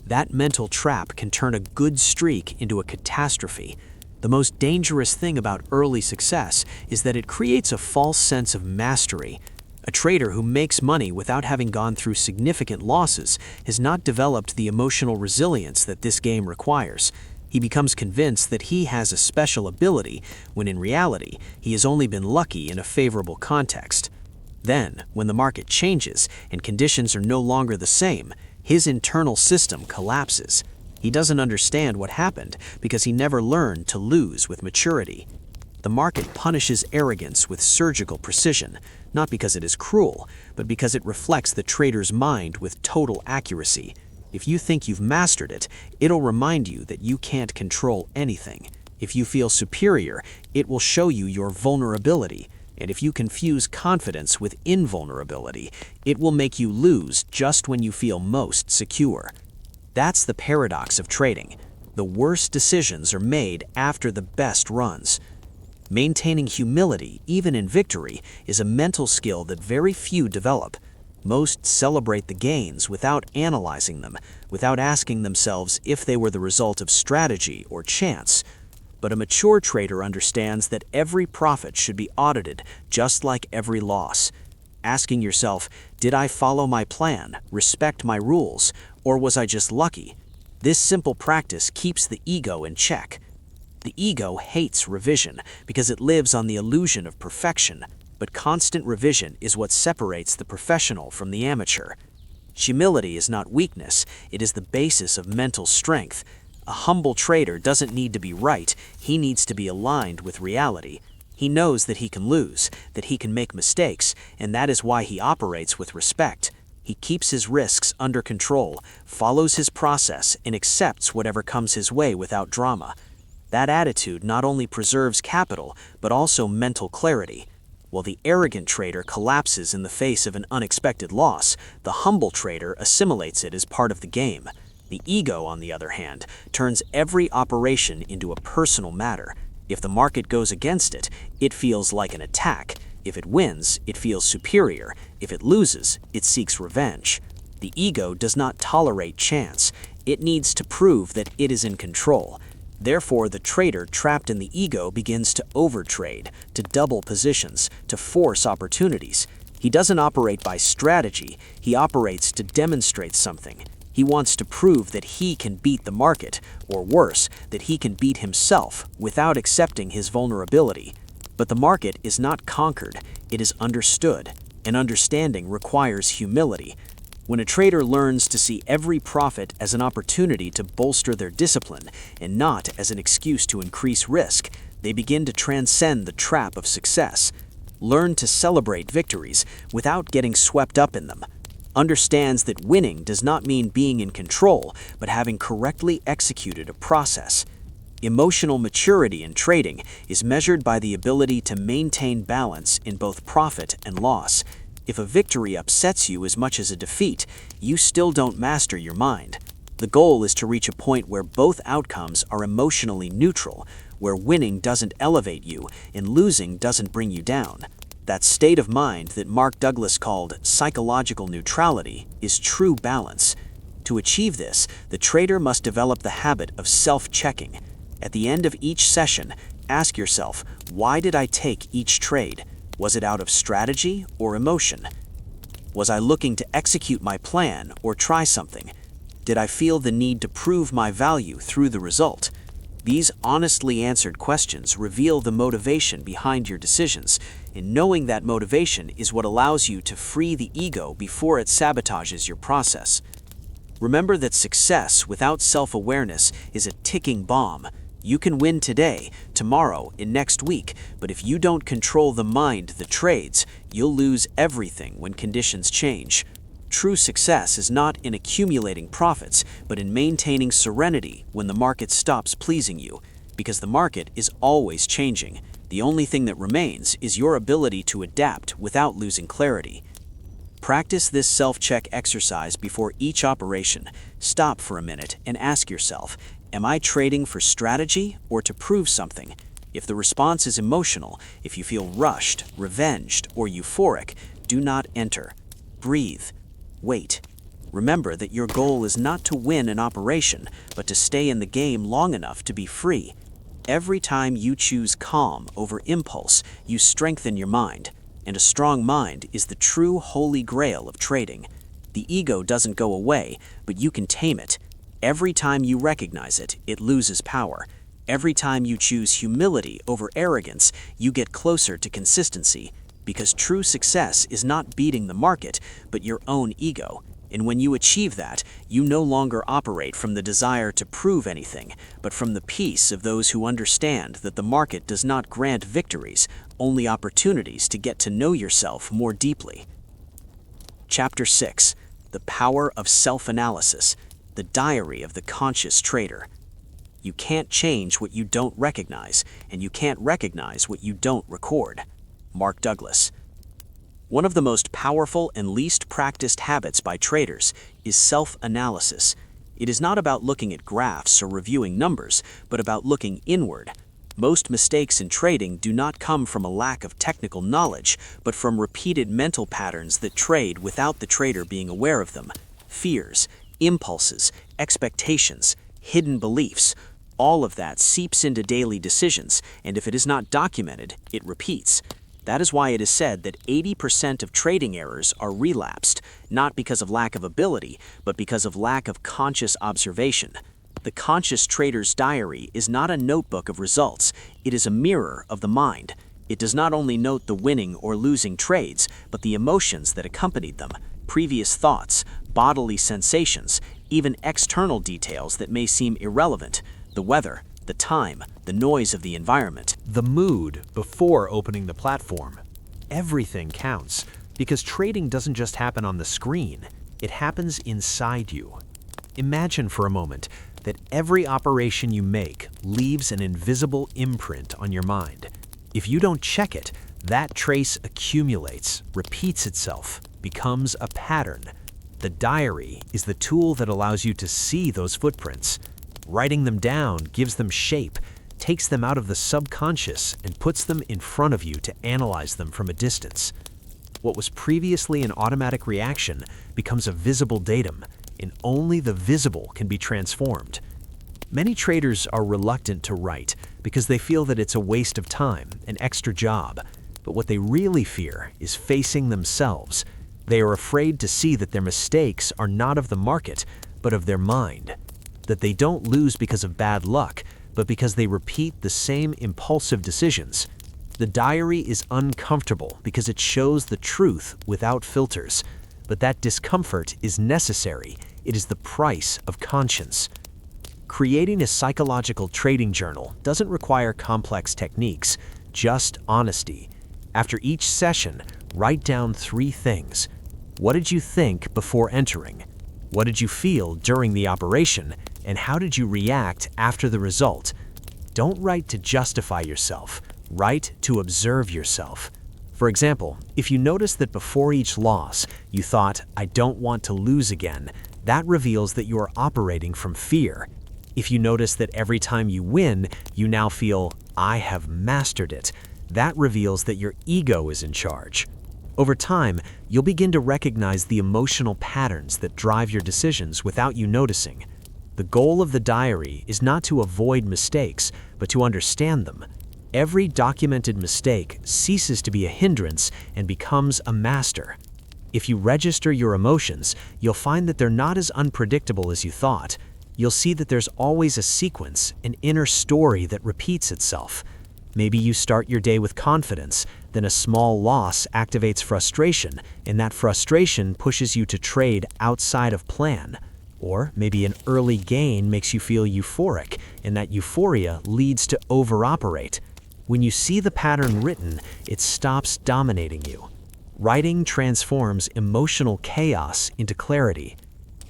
That mental trap can turn a good streak into a catastrophe. The most dangerous thing about early success is that it creates a false sense of mastery. A trader who makes money without having gone through significant losses has not developed the emotional resilience that this game requires. He becomes convinced that he has a special ability, when in reality, he has only been lucky in a favorable context. Then, when the market changes and conditions are no longer the same, his internal system collapses. He doesn't understand what happened because he never learned to lose with maturity. The market punishes arrogance with surgical precision, not because it is cruel, but because it reflects the trader's mind with total accuracy. If you think you've mastered it, it'll remind you that you can't control anything. If you feel superior, it will show you your vulnerability. And if you confuse confidence with invulnerability, it will make you lose just when you feel most secure. That's the paradox of trading. The worst decisions are made after the best runs. Maintaining humility, even in victory, is a mental skill that very few develop. Most celebrate the gains without analyzing them, without asking themselves if they were the result of strategy or chance. But a mature trader understands that every profit should be audited, just like every loss. Asking yourself, did I follow my plan, respect my rules, or was I just lucky? This simple practice keeps the ego in check. The ego hates revision because it lives on the illusion of perfection, but constant revision is what separates the professional from the amateur. Humility is not weakness, it is the basis of mental strength. A humble trader doesn't need to be right, he needs to be aligned with reality. He knows that he can lose, that he can make mistakes, and that is why he operates with respect. He keeps his risks under control, follows his process, and accepts whatever comes his way without drama. That attitude not only preserves capital, but also mental clarity. While the arrogant trader collapses in the face of an unexpected loss, the humble trader assimilates it as part of the game. The ego, on the other hand, turns every operation into a personal matter. If the market goes against it, it feels like an attack. If it wins, it feels superior. If it loses, it seeks revenge. The ego does not tolerate chance. It needs to prove that it is in control. Therefore, the trader trapped in the ego begins to overtrade, to double positions, to force opportunities. He doesn't operate by strategy, he operates to demonstrate something. He wants to prove that he can beat the market, or worse, that he can beat himself without accepting his vulnerability. But the market is not conquered, it is understood, and understanding requires humility. When a trader learns to see every profit as an opportunity to bolster their discipline and not as an excuse to increase risk, they begin to transcend the trap of success. Learn to celebrate victories without getting swept up in them. Understands that winning does not mean being in control, but having correctly executed a process. Emotional maturity in trading is measured by the ability to maintain balance in both profit and loss. If a victory upsets you as much as a defeat, you still don't master your mind. The goal is to reach a point where both outcomes are emotionally neutral, where winning doesn't elevate you and losing doesn't bring you down. That state of mind that Mark Douglas called psychological neutrality is true balance. To achieve this, the trader must develop the habit of self-checking. At the end of each session, ask yourself, why did I take each trade? Was it out of strategy or emotion? Was I looking to execute my plan or try something? Did I feel the need to prove my value through the result? These honestly answered questions reveal the motivation behind your decisions, and knowing that motivation is what allows you to free the ego before it sabotages your process. Remember that success without self-awareness is a ticking bomb. You can win today, tomorrow, and next week, but if you don't control the mind that trades, you'll lose everything when conditions change. True success is not in accumulating profits, but in maintaining serenity when the market stops pleasing you, because the market is always changing. The only thing that remains is your ability to adapt without losing clarity. Practice this self-check exercise before each operation. Stop for a minute and ask yourself, am I trading for strategy or to prove something? If the response is emotional, if you feel rushed, revenged, or euphoric, do not enter. Breathe. Wait. Remember that your goal is not to win an operation, but to stay in the game long enough to be free. Every time you choose calm over impulse, you strengthen your mind. And a strong mind is the true holy grail of trading. The ego doesn't go away, but you can tame it. Every time you recognize it, it loses power. Every time you choose humility over arrogance, you get closer to consistency. Because true success is not beating the market, but your own ego. And when you achieve that, you no longer operate from the desire to prove anything, but from the peace of those who understand that the market does not grant victories, only opportunities to get to know yourself more deeply. Chapter 6. The Power of Self-Analysis. The Diary of the Conscious Trader. You can't change what you don't recognize, and you can't recognize what you don't record. Mark Douglas. One of the most powerful and least practiced habits by traders is self-analysis. It is not about looking at graphs or reviewing numbers, but about looking inward. Most mistakes in trading do not come from a lack of technical knowledge, but from repeated mental patterns that trade without the trader being aware of them. Fears, impulses, expectations, hidden beliefs, all of that seeps into daily decisions, and if it is not documented, it repeats. That is why it is said that 80% of trading errors are relapsed, not because of lack of ability, but because of lack of conscious observation. The conscious trader's diary is not a notebook of results, it is a mirror of the mind. It does not only note the winning or losing trades, but the emotions that accompanied them, previous thoughts, bodily sensations, even external details that may seem irrelevant, the weather, the time, the noise of the environment. The mood before opening the platform. Everything counts, because trading doesn't just happen on the screen, it happens inside you. Imagine for a moment that every operation you make leaves an invisible imprint on your mind. If you don't check it, that trace accumulates, repeats itself, becomes a pattern. The diary is the tool that allows you to see those footprints. Writing them down gives them shape, takes them out of the subconscious, and puts them in front of you to analyze them from a distance. What was previously an automatic reaction becomes a visible datum, and only the visible can be transformed. Many traders are reluctant to write because they feel that it's a waste of time, an extra job. But what they really fear is facing themselves. They are afraid to see that their mistakes are not of the market, but of their mind. That they don't lose because of bad luck, but because they repeat the same impulsive decisions. The diary is uncomfortable because it shows the truth without filters. But that discomfort is necessary. It is the price of conscience. Creating a psychological trading journal doesn't require complex techniques, just honesty. After each session, write down 3 things. What did you think before entering? What did you feel during the operation? And how did you react after the result? Don't write to justify yourself. Write to observe yourself. For example, if you notice that before each loss, you thought, "I don't want to lose again," that reveals that you are operating from fear. If you notice that every time you win, you now feel, "I have mastered it," that reveals that your ego is in charge. Over time, you'll begin to recognize the emotional patterns that drive your decisions without you noticing. The goal of the diary is not to avoid mistakes, but to understand them. Every documented mistake ceases to be a hindrance and becomes a master. If you register your emotions, you'll find that they're not as unpredictable as you thought. You'll see that there's always a sequence, an inner story that repeats itself. Maybe you start your day with confidence, then a small loss activates frustration, and that frustration pushes you to trade outside of plan. Or maybe an early gain makes you feel euphoric, and that euphoria leads to overoperate. When you see the pattern written, it stops dominating you. Writing transforms emotional chaos into clarity.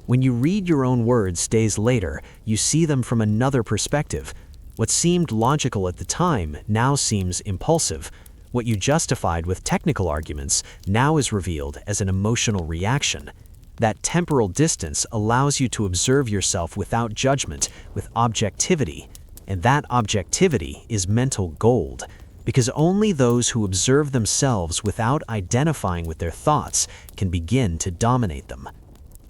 When you read your own words days later, you see them from another perspective. What seemed logical at the time now seems impulsive. What you justified with technical arguments now is revealed as an emotional reaction. That temporal distance allows you to observe yourself without judgment, with objectivity. And that objectivity is mental gold, because only those who observe themselves without identifying with their thoughts can begin to dominate them.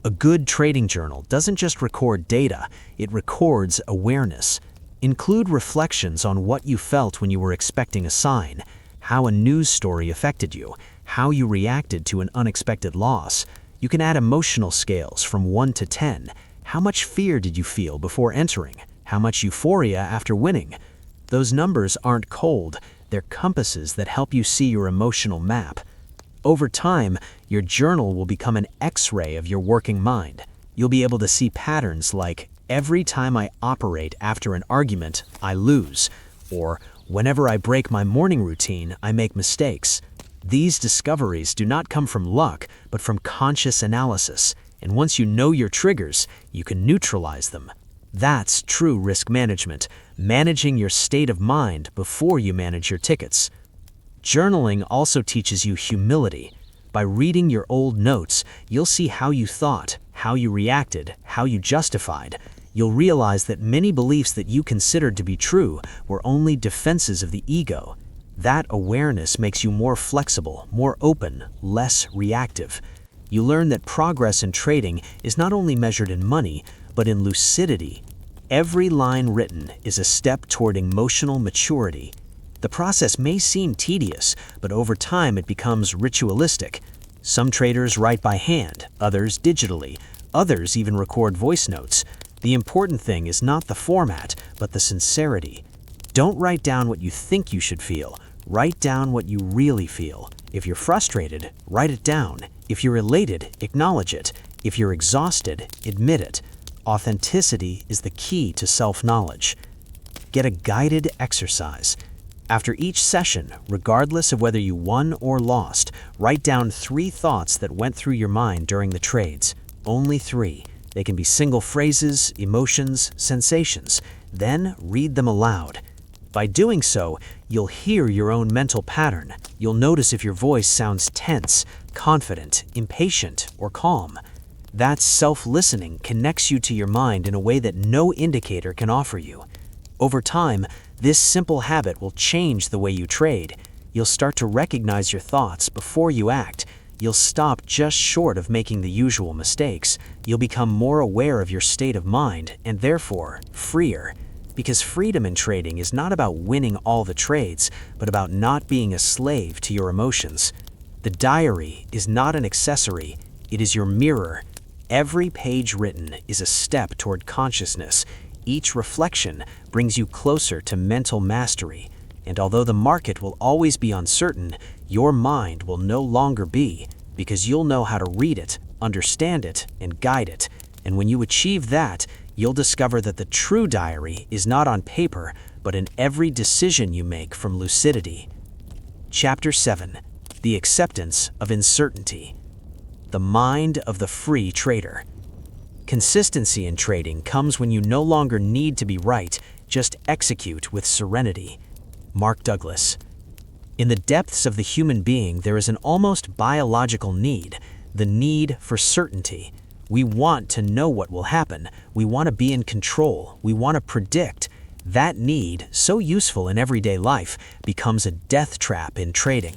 A good trading journal doesn't just record data, it records awareness. Include reflections on what you felt when you were expecting a sign, how a news story affected you, how you reacted to an unexpected loss. You can add emotional scales from 1 to 10. How much fear did you feel before entering? How much euphoria after winning? Those numbers aren't cold, they're compasses that help you see your emotional map. Over time, your journal will become an X-ray of your working mind. You'll be able to see patterns like, "Every time I operate after an argument, I lose," or "Whenever I break my morning routine, I make mistakes." These discoveries do not come from luck, but from conscious analysis, and once you know your triggers, you can neutralize them. That's true risk management, managing your state of mind before you manage your tickets. Journaling also teaches you humility. By reading your old notes, you'll see how you thought, how you reacted, how you justified. You'll realize that many beliefs that you considered to be true were only defenses of the ego. That awareness makes you more flexible, more open, less reactive. You learn that progress in trading is not only measured in money, but in lucidity. Every line written is a step toward emotional maturity. The process may seem tedious, but over time it becomes ritualistic. Some traders write by hand, others digitally, others even record voice notes. The important thing is not the format, but the sincerity. Don't write down what you think you should feel. Write down what you really feel. If you're frustrated, write it down. If you're elated, acknowledge it. If you're exhausted, admit it. Authenticity is the key to self-knowledge. Get a guided exercise. After each session, regardless of whether you won or lost, write down 3 thoughts that went through your mind during the trades. Only 3. They can be single phrases, emotions, sensations. Then read them aloud. By doing so, you'll hear your own mental pattern. You'll notice if your voice sounds tense, confident, impatient, or calm. That self-listening connects you to your mind in a way that no indicator can offer you. Over time, this simple habit will change the way you trade. You'll start to recognize your thoughts before you act. You'll stop just short of making the usual mistakes. You'll become more aware of your state of mind and therefore freer. Because freedom in trading is not about winning all the trades, but about not being a slave to your emotions. The diary is not an accessory, it is your mirror. Every page written is a step toward consciousness. Each reflection brings you closer to mental mastery. And although the market will always be uncertain, your mind will no longer be, because you'll know how to read it, understand it, and guide it. And when you achieve that, you'll discover that the true diary is not on paper, but in every decision you make from lucidity. Chapter 7. The Acceptance of Uncertainty. The Mind of the Free Trader. Consistency in trading comes when you no longer need to be right, just execute with serenity. Mark Douglas. In the depths of the human being, there is an almost biological need, the need for certainty. We want to know what will happen. We want to be in control. We want to predict. That need, so useful in everyday life, becomes a death trap in trading.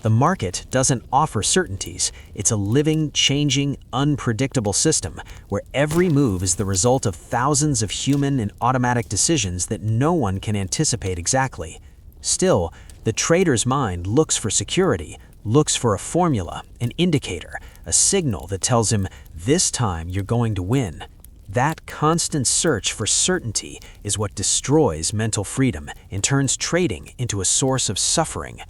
The market doesn't offer certainties. It's a living, changing, unpredictable system where every move is the result of thousands of human and automatic decisions that no one can anticipate exactly. Still, the trader's mind looks for security, looks for a formula, an indicator, a signal that tells him, this time you're going to win. That constant search for certainty is what destroys mental freedom and turns trading into a source of suffering.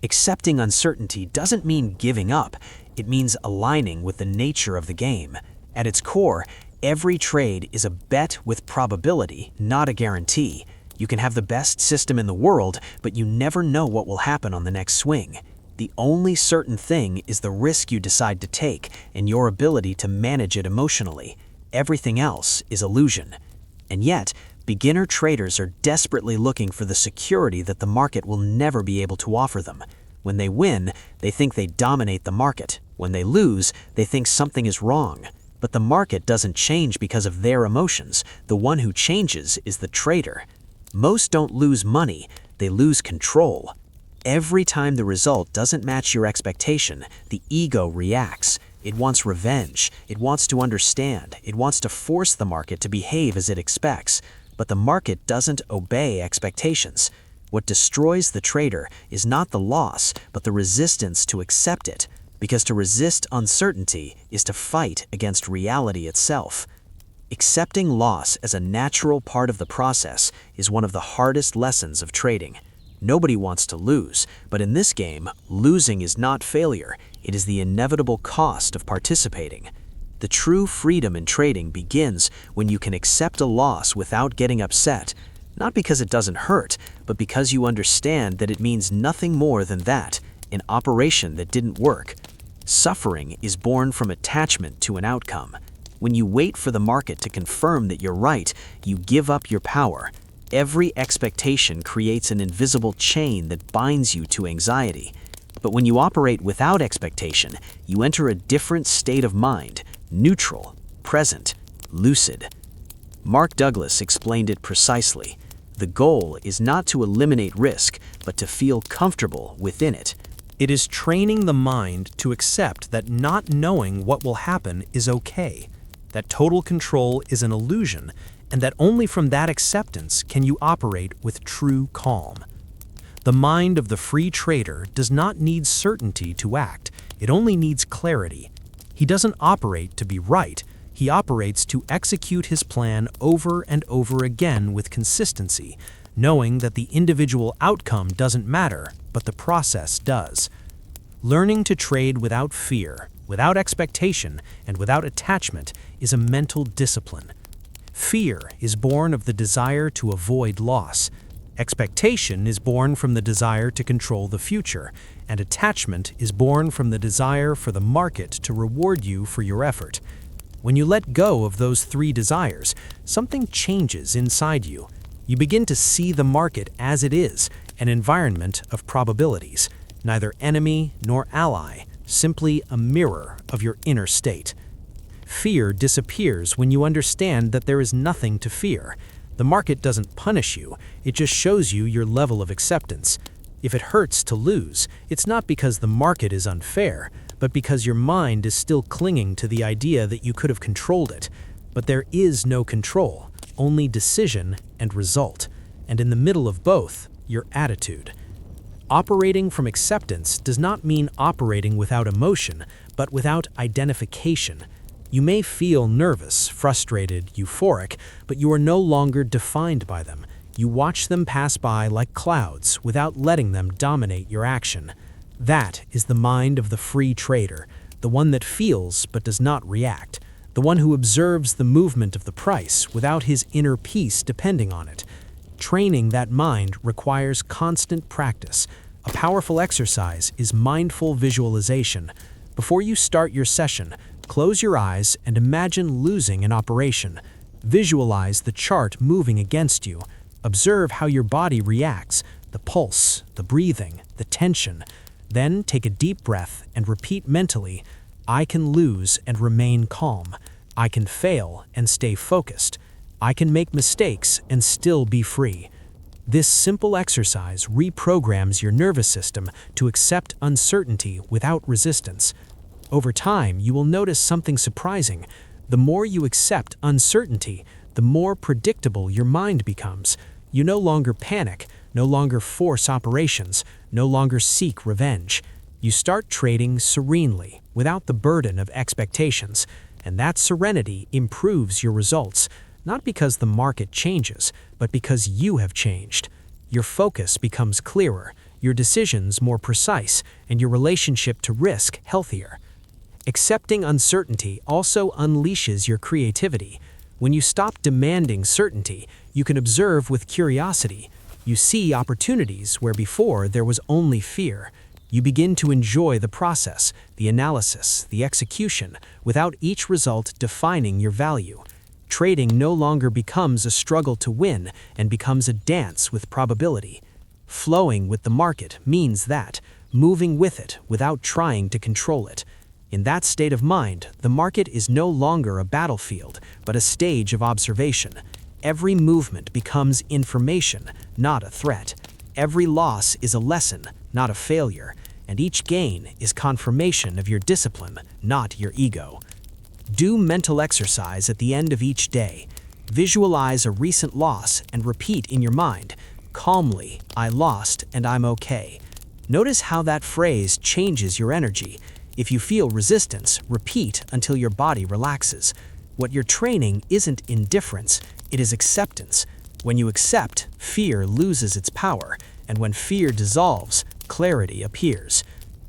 Accepting uncertainty doesn't mean giving up. It means aligning with the nature of the game. At its core, every trade is a bet with probability, not a guarantee. You can have the best system in the world, but you never know what will happen on the next swing. The only certain thing is the risk you decide to take and your ability to manage it emotionally. Everything else is illusion. And yet, beginner traders are desperately looking for the security that the market will never be able to offer them. When they win, they think they dominate the market. When they lose, they think something is wrong. But the market doesn't change because of their emotions. The one who changes is the trader. Most don't lose money, they lose control. Every time the result doesn't match your expectation, the ego reacts. It wants revenge. It wants to understand. It wants to force the market to behave as it expects. But the market doesn't obey expectations. What destroys the trader is not the loss, but the resistance to accept it. Because to resist uncertainty is to fight against reality itself. Accepting loss as a natural part of the process is one of the hardest lessons of trading. Nobody wants to lose, but in this game, losing is not failure. It is the inevitable cost of participating. The true freedom in trading begins when you can accept a loss without getting upset, not because it doesn't hurt, but because you understand that it means nothing more than that, an operation that didn't work. Suffering is born from attachment to an outcome. When you wait for the market to confirm that you're right, you give up your power. Every expectation creates an invisible chain that binds you to anxiety. But when you operate without expectation, you enter a different state of mind, neutral, present, lucid. Mark Douglas explained it precisely. The goal is not to eliminate risk, but to feel comfortable within it. It is training the mind to accept that not knowing what will happen is okay, that total control is an illusion, and that only from that acceptance can you operate with true calm. The mind of the free trader does not need certainty to act, it only needs clarity. He doesn't operate to be right, he operates to execute his plan over and over again with consistency, knowing that the individual outcome doesn't matter, but the process does. Learning to trade without fear, without expectation, and without attachment is a mental discipline. Fear is born of the desire to avoid loss. Expectation is born from the desire to control the future, and attachment is born from the desire for the market to reward you for your effort. When you let go of those three desires, something changes inside you. You begin to see the market as it is, an environment of probabilities, neither enemy nor ally, simply a mirror of your inner state. Fear disappears when you understand that there is nothing to fear. The market doesn't punish you, it just shows you your level of acceptance. If it hurts to lose, it's not because the market is unfair, but because your mind is still clinging to the idea that you could have controlled it. But there is no control, only decision and result. And in the middle of both, your attitude. Operating from acceptance does not mean operating without emotion, but without identification. You may feel nervous, frustrated, euphoric, but you are no longer defined by them. You watch them pass by like clouds without letting them dominate your action. That is the mind of the free trader, the one that feels but does not react, the one who observes the movement of the price without his inner peace depending on it. Training that mind requires constant practice. A powerful exercise is mindful visualization. Before you start your session, close your eyes and imagine losing an operation. Visualize the chart moving against you. Observe how your body reacts. the pulse, the breathing, the tension. Then take a deep breath and repeat mentally, I can lose and remain calm. I can fail and stay focused. I can make mistakes and still be free. This simple exercise reprograms your nervous system to accept uncertainty without resistance. Over time, you will notice something surprising. The more you accept uncertainty, the more predictable your mind becomes. You no longer panic, no longer force operations, no longer seek revenge. You start trading serenely, without the burden of expectations, and that serenity improves your results, not because the market changes, but because you have changed. Your focus becomes clearer, your decisions more precise, and your relationship to risk healthier. Accepting uncertainty also unleashes your creativity. When you stop demanding certainty, you can observe with curiosity. You see opportunities where before there was only fear. You begin to enjoy the process, the analysis, the execution, without each result defining your value. Trading no longer becomes a struggle to win and becomes a dance with probability. Flowing with the market means that, moving with it without trying to control it. In that state of mind, the market is no longer a battlefield, but a stage of observation. Every movement becomes information, not a threat. Every loss is a lesson, not a failure. And each gain is confirmation of your discipline, not your ego. Do mental exercise at the end of each day. Visualize a recent loss and repeat in your mind, calmly, I lost and I'm okay. Notice how that phrase changes your energy. If you feel resistance, repeat until your body relaxes. What you're training isn't indifference, it is acceptance. When you accept, fear loses its power, and when fear dissolves, clarity appears.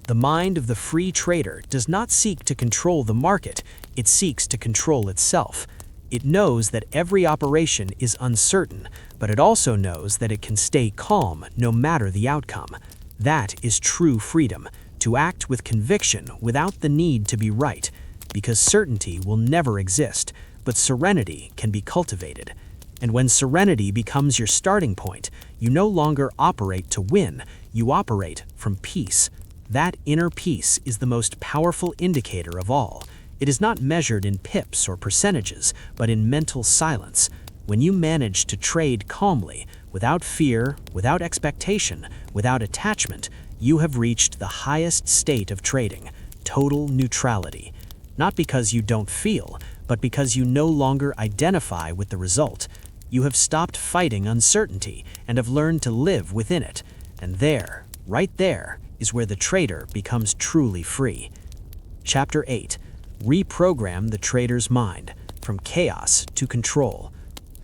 The mind of the free trader does not seek to control the market, it seeks to control itself. It knows that every operation is uncertain, but it also knows that it can stay calm no matter the outcome. That is true freedom, to act with conviction without the need to be right, because certainty will never exist, but serenity can be cultivated. And when serenity becomes your starting point, you no longer operate to win, you operate from peace. That inner peace is the most powerful indicator of all. It is not measured in pips or percentages, but in mental silence. When you manage to trade calmly, without fear, without expectation, without attachment, you have reached the highest state of trading, total neutrality. Not because you don't feel, but because you no longer identify with the result. You have stopped fighting uncertainty and have learned to live within it. And there, right there, is where the trader becomes truly free. Chapter 8. Reprogram the trader's mind, from chaos to control.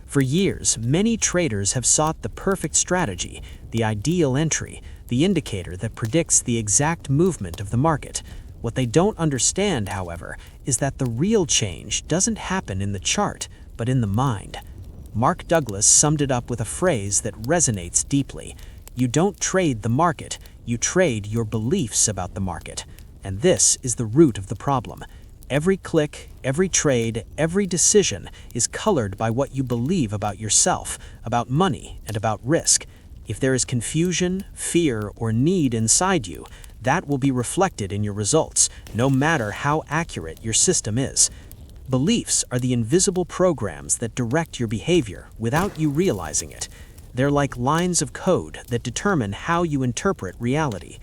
For years, many traders have sought the perfect strategy, the ideal entry, the indicator that predicts the exact movement of the market. What they don't understand, however, is that the real change doesn't happen in the chart, but in the mind. Mark Douglas summed it up with a phrase that resonates deeply. You don't trade the market, you trade your beliefs about the market. And this is the root of the problem. Every click, every trade, every decision is colored by what you believe about yourself, about money, and about risk. If there is confusion, fear, or need inside you, that will be reflected in your results, no matter how accurate your system is. Beliefs are the invisible programs that direct your behavior without you realizing it. They're like lines of code that determine how you interpret reality.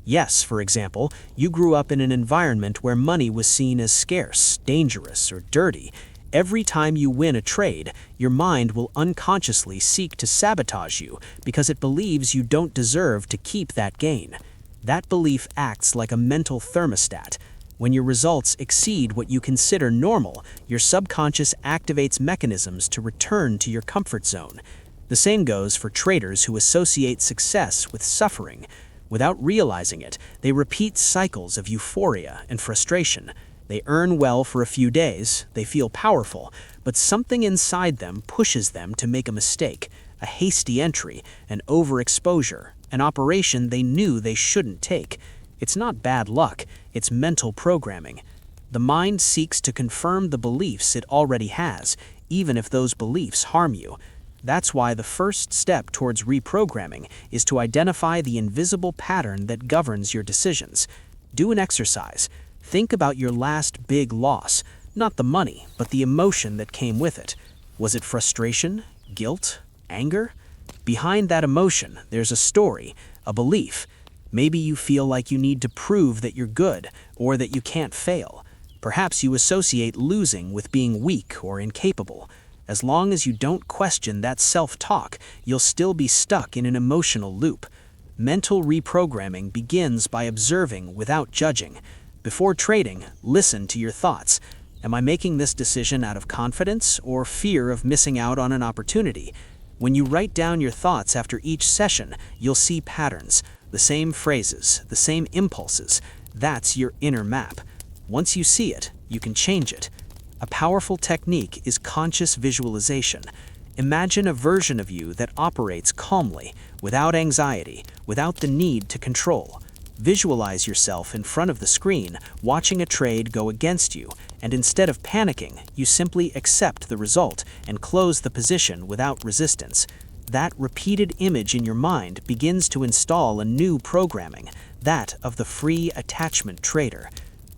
Yes, for example, you grew up in an environment where money was seen as scarce, dangerous, or dirty. Every time you win a trade, your mind will unconsciously seek to sabotage you because it believes you don't deserve to keep that gain. That belief acts like a mental thermostat. When your results exceed what you consider normal, your subconscious activates mechanisms to return to your comfort zone. The same goes for traders who associate success with suffering. Without realizing it, they repeat cycles of euphoria and frustration. They earn well for a few days, they feel powerful, but something inside them pushes them to make a mistake, a hasty entry, an overexposure, an operation they knew they shouldn't take. It's not bad luck, it's mental programming. The mind seeks to confirm the beliefs it already has, even if those beliefs harm you. That's why the first step towards reprogramming is to identify the invisible pattern that governs your decisions. Do an exercise. Think about your last big loss, not the money, but the emotion that came with it. Was it frustration, guilt, anger? Behind that emotion, there's a story, a belief. Maybe you feel like you need to prove that you're good or that you can't fail. Perhaps you associate losing with being weak or incapable. As long as you don't question that self-talk, you'll still be stuck in an emotional loop. Mental reprogramming begins by observing without judging. Before trading, listen to your thoughts. Am I making this decision out of confidence or fear of missing out on an opportunity? When you write down your thoughts after each session, you'll see patterns, the same phrases, the same impulses. That's your inner map. Once you see it, you can change it. A powerful technique is conscious visualization. Imagine a version of you that operates calmly, without anxiety, without the need to control. Visualize yourself in front of the screen, watching a trade go against you, and instead of panicking, you simply accept the result and close the position without resistance. That repeated image in your mind begins to install a new programming, that of the free attachment trader.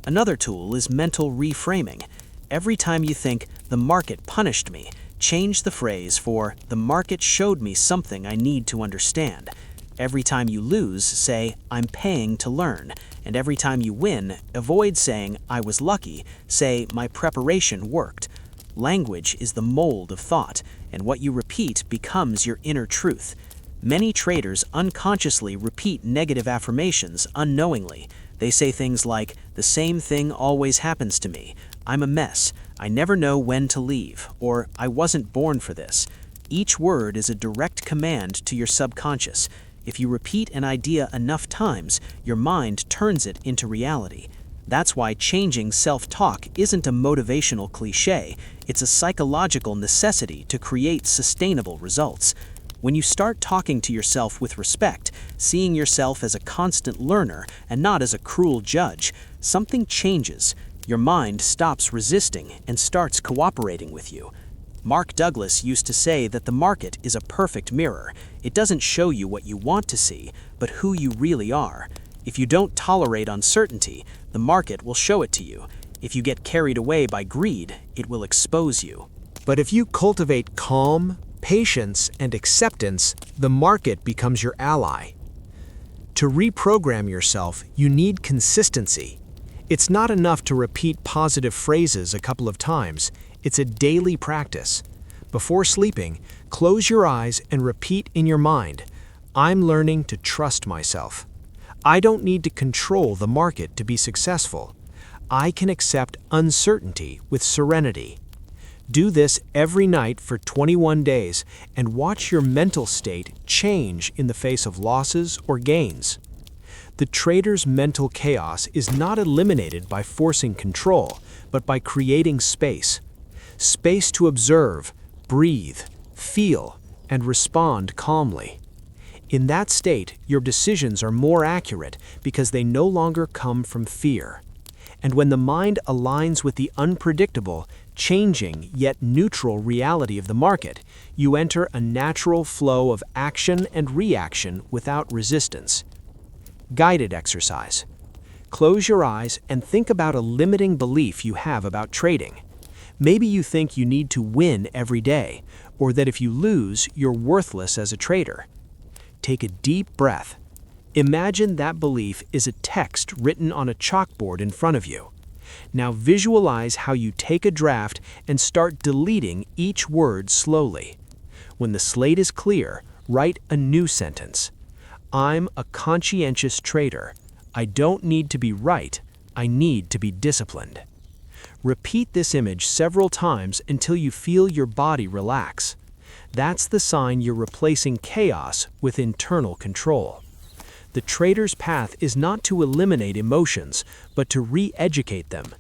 Another tool is mental reframing. Every time you think, "the market punished me," change the phrase for, "the market showed me something I need to understand." Every time you lose, say, "I'm paying to learn." And every time you win, avoid saying, "I was lucky," say, "my preparation worked." Language is the mold of thought, and what you repeat becomes your inner truth. Many traders unconsciously repeat negative affirmations unknowingly. They say things like, "the same thing always happens to me," "I'm a mess," "I never know when to leave," or "I wasn't born for this." Each word is a direct command to your subconscious. If you repeat an idea enough times, your mind turns it into reality. That's why changing self-talk isn't a motivational cliché, it's a psychological necessity to create sustainable results. When you start talking to yourself with respect, seeing yourself as a constant learner and not as a cruel judge, something changes. Your mind stops resisting and starts cooperating with you. Mark Douglas used to say that the market is a perfect mirror. It doesn't show you what you want to see, but who you really are. If you don't tolerate uncertainty, the market will show it to you. If you get carried away by greed, it will expose you. But if you cultivate calm, patience, and acceptance, the market becomes your ally. To reprogram yourself, you need consistency. It's not enough to repeat positive phrases a couple of times. It's a daily practice. Before sleeping, close your eyes and repeat in your mind, "I'm learning to trust myself. I don't need to control the market to be successful. I can accept uncertainty with serenity." Do this every night for 21 days and watch your mental state change in the face of losses or gains. The trader's mental chaos is not eliminated by forcing control, but by creating space. Space to observe, breathe, feel, and respond calmly. In that state, your decisions are more accurate because they no longer come from fear. And when the mind aligns with the unpredictable, changing yet neutral reality of the market, you enter a natural flow of action and reaction without resistance. Guided exercise. Close your eyes and think about a limiting belief you have about trading. Maybe you think you need to win every day, or that if you lose, you're worthless as a trader. Take a deep breath. Imagine that belief is a text written on a chalkboard in front of you. Now visualize how you take a draft and start deleting each word slowly. When the slate is clear, write a new sentence. "I'm a conscientious trader. I don't need to be right. I need to be disciplined." Repeat this image several times until you feel your body relax. That's the sign you're replacing chaos with internal control. The trader's path is not to eliminate emotions, but to re-educate them.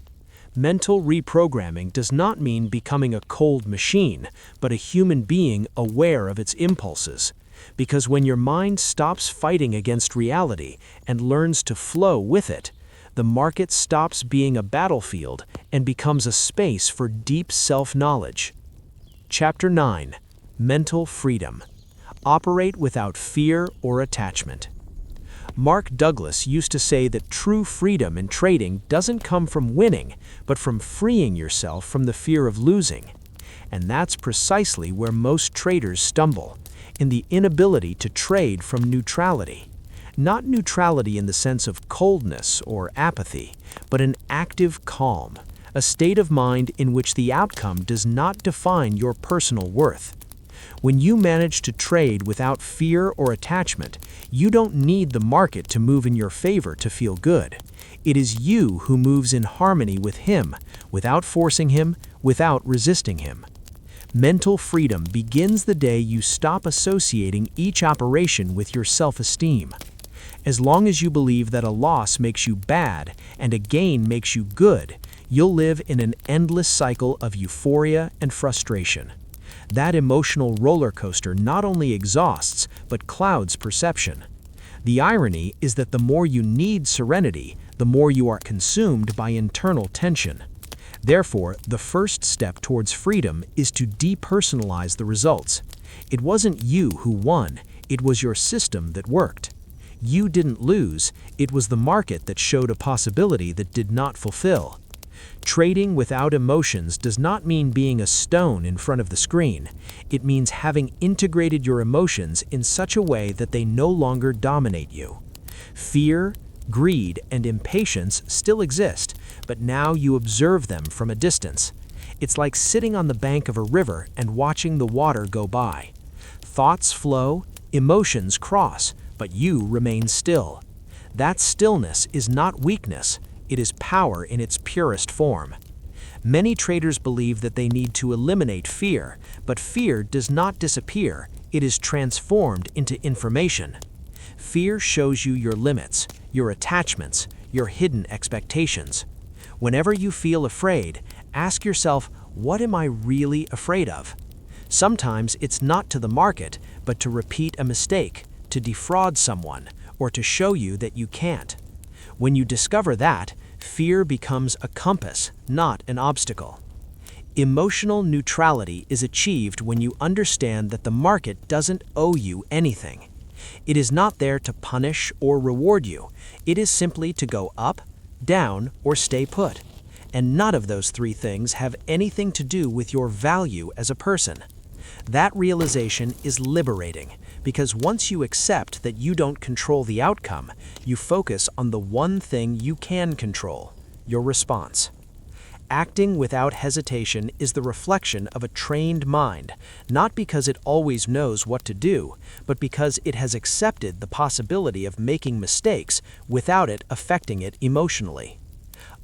Mental reprogramming does not mean becoming a cold machine, but a human being aware of its impulses. Because when your mind stops fighting against reality and learns to flow with it, the market stops being a battlefield and becomes a space for deep self-knowledge. Chapter 9. Mental freedom. Operate without fear or attachment. Mark Douglas used to say that true freedom in trading doesn't come from winning, but from freeing yourself from the fear of losing. And that's precisely where most traders stumble, in the inability to trade from neutrality. Not neutrality in the sense of coldness or apathy, but an active calm, a state of mind in which the outcome does not define your personal worth. When you manage to trade without fear or attachment, you don't need the market to move in your favor to feel good. It is you who moves in harmony with him, without forcing him, without resisting him. Mental freedom begins the day you stop associating each operation with your self-esteem. As long as you believe that a loss makes you bad and a gain makes you good, you'll live in an endless cycle of euphoria and frustration. That emotional roller coaster not only exhausts, but clouds perception. The irony is that the more you need serenity, the more you are consumed by internal tension. Therefore, the first step towards freedom is to depersonalize the results. It wasn't you who won, it was your system that worked. You didn't lose, it was the market that showed a possibility that did not fulfill. Trading without emotions does not mean being a stone in front of the screen. It means having integrated your emotions in such a way that they no longer dominate you. Fear, greed, and impatience still exist, but now you observe them from a distance. It's like sitting on the bank of a river and watching the water go by. Thoughts flow, emotions cross, but you remain still. That stillness is not weakness. It is power in its purest form. Many traders believe that they need to eliminate fear, but fear does not disappear, it is transformed into information. Fear shows you your limits, your attachments, your hidden expectations. Whenever you feel afraid, ask yourself, what am I really afraid of? Sometimes it's not to the market, but to repeat a mistake, to defraud someone, or to show you that you can't. When you discover that, fear becomes a compass, not an obstacle. Emotional neutrality is achieved when you understand that the market doesn't owe you anything. It is not there to punish or reward you. It is simply to go up, down, or stay put. And none of those three things have anything to do with your value as a person. That realization is liberating, because once you accept that you don't control the outcome, you focus on the one thing you can control, your response. Acting without hesitation is the reflection of a trained mind, not because it always knows what to do, but because it has accepted the possibility of making mistakes without it affecting it emotionally.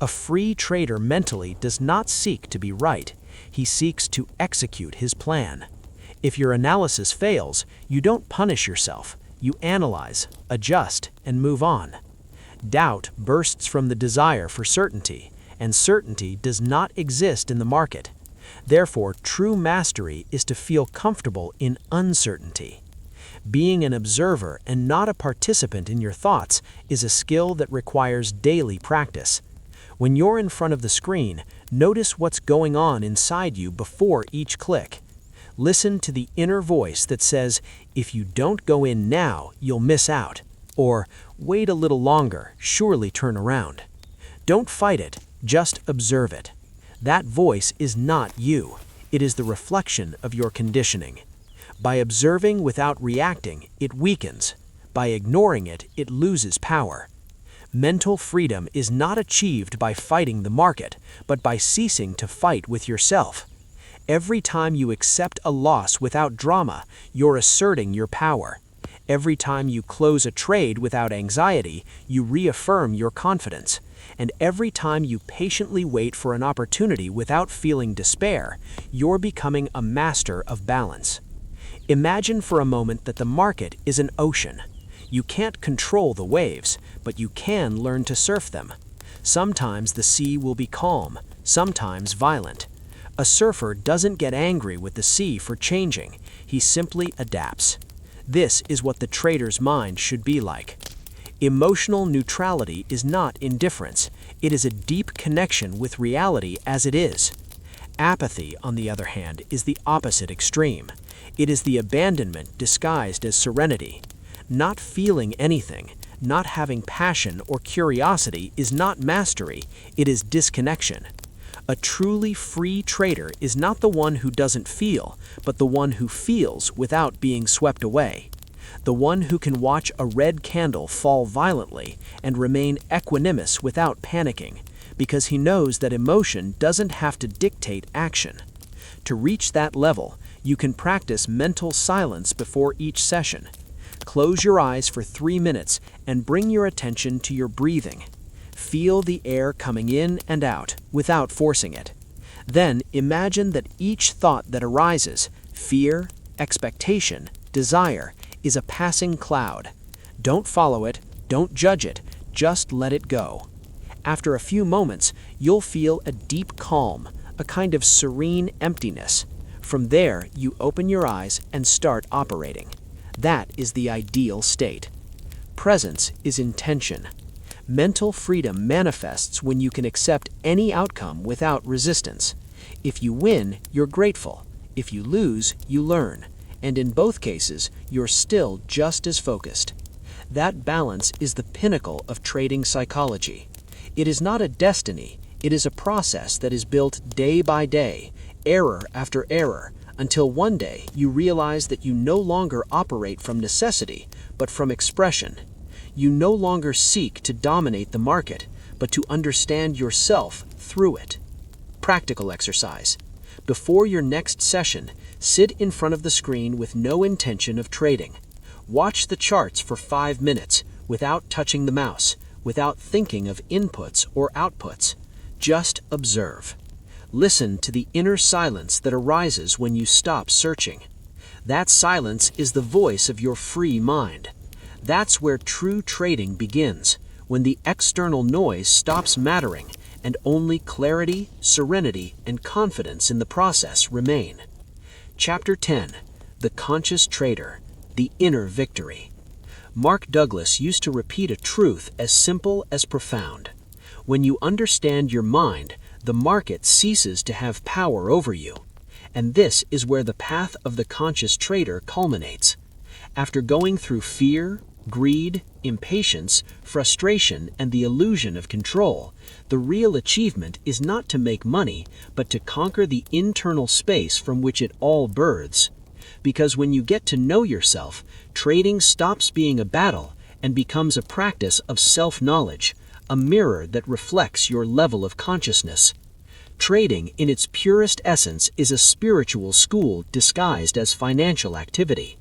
A free trader mentally does not seek to be right, he seeks to execute his plan. If your analysis fails, you don't punish yourself, you analyze, adjust, and move on. Doubt bursts from the desire for certainty, and certainty does not exist in the market. Therefore, true mastery is to feel comfortable in uncertainty. Being an observer and not a participant in your thoughts is a skill that requires daily practice. When you're in front of the screen, notice what's going on inside you before each click. Listen to the inner voice that says, if you don't go in now, you'll miss out. Or, wait a little longer, surely turn around. Don't fight it, just observe it. That voice is not you. It is the reflection of your conditioning. By observing without reacting, it weakens. By ignoring it, it loses power. Mental freedom is not achieved by fighting the market, but by ceasing to fight with yourself. Every time you accept a loss without drama, you're asserting your power. Every time you close a trade without anxiety, you reaffirm your confidence. And every time you patiently wait for an opportunity without feeling despair, you're becoming a master of balance. Imagine for a moment that the market is an ocean. You can't control the waves, but you can learn to surf them. Sometimes the sea will be calm, sometimes violent. A surfer doesn't get angry with the sea for changing, he simply adapts. This is what the trader's mind should be like. Emotional neutrality is not indifference, it is a deep connection with reality as it is. Apathy, on the other hand, is the opposite extreme. It is the abandonment disguised as serenity. Not feeling anything, not having passion or curiosity is not mastery, it is disconnection. A truly free trader is not the one who doesn't feel, but the one who feels without being swept away. The one who can watch a red candle fall violently and remain equanimous without panicking, because he knows that emotion doesn't have to dictate action. To reach that level, you can practice mental silence before each session. Close your eyes for 3 minutes and bring your attention to your breathing. Feel the air coming in and out without forcing it. Then imagine that each thought that arises, fear, expectation, desire, is a passing cloud. Don't follow it, don't judge it, just let it go. After a few moments, you'll feel a deep calm, a kind of serene emptiness. From there, you open your eyes and start operating. That is the ideal state. Presence is intention. Mental freedom manifests when you can accept any outcome without resistance. If you win, you're grateful. If you lose, you learn. And in both cases, you're still just as focused. That balance is the pinnacle of trading psychology. It is not a destiny, it is a process that is built day by day, error after error, until one day you realize that you no longer operate from necessity, but from expression. You no longer seek to dominate the market, but to understand yourself through it. Practical exercise. Before your next session, sit in front of the screen with no intention of trading. Watch the charts for 5 minutes without touching the mouse, without thinking of inputs or outputs. Just observe. Listen to the inner silence that arises when you stop searching. That silence is the voice of your free mind. That's where true trading begins, when the external noise stops mattering and only clarity, serenity, and confidence in the process remain. Chapter 10. The Conscious Trader, the Inner Victory. Mark Douglas used to repeat a truth as simple as profound. When you understand your mind, the market ceases to have power over you. And this is where the path of the conscious trader culminates. After going through fear, greed, impatience, frustration, and the illusion of control, the real achievement is not to make money, but to conquer the internal space from which it all births. Because when you get to know yourself, trading stops being a battle and becomes a practice of self-knowledge, a mirror that reflects your level of consciousness. Trading, in its purest essence, is a spiritual school disguised as financial activity.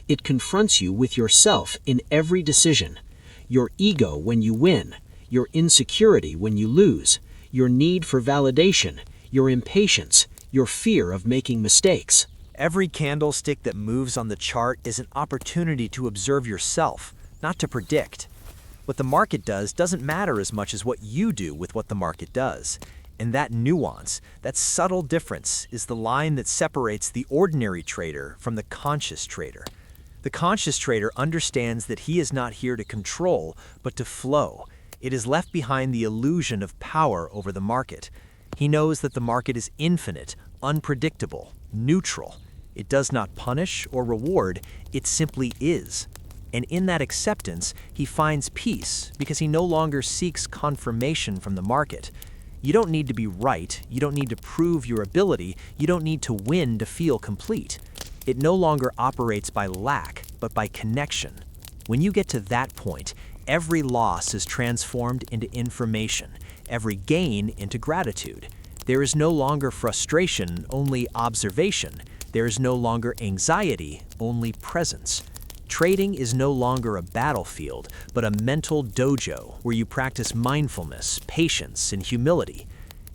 It confronts you with yourself in every decision. Your ego when you win, your insecurity when you lose, your need for validation, your impatience, your fear of making mistakes. Every candlestick that moves on the chart is an opportunity to observe yourself, not to predict. What the market does doesn't matter as much as what you do with what the market does. And that nuance, that subtle difference, is the line that separates the ordinary trader from the conscious trader. The conscious trader understands that he is not here to control, but to flow. It is left behind the illusion of power over the market. He knows that the market is infinite, unpredictable, neutral. It does not punish or reward, it simply is. And in that acceptance, he finds peace because he no longer seeks confirmation from the market. You don't need to be right, you don't need to prove your ability, you don't need to win to feel complete. It no longer operates by lack, but by connection. When you get to that point, every loss is transformed into information, every gain into gratitude. There is no longer frustration, only observation. There is no longer anxiety, only presence. Trading is no longer a battlefield, but a mental dojo where you practice mindfulness, patience, and humility.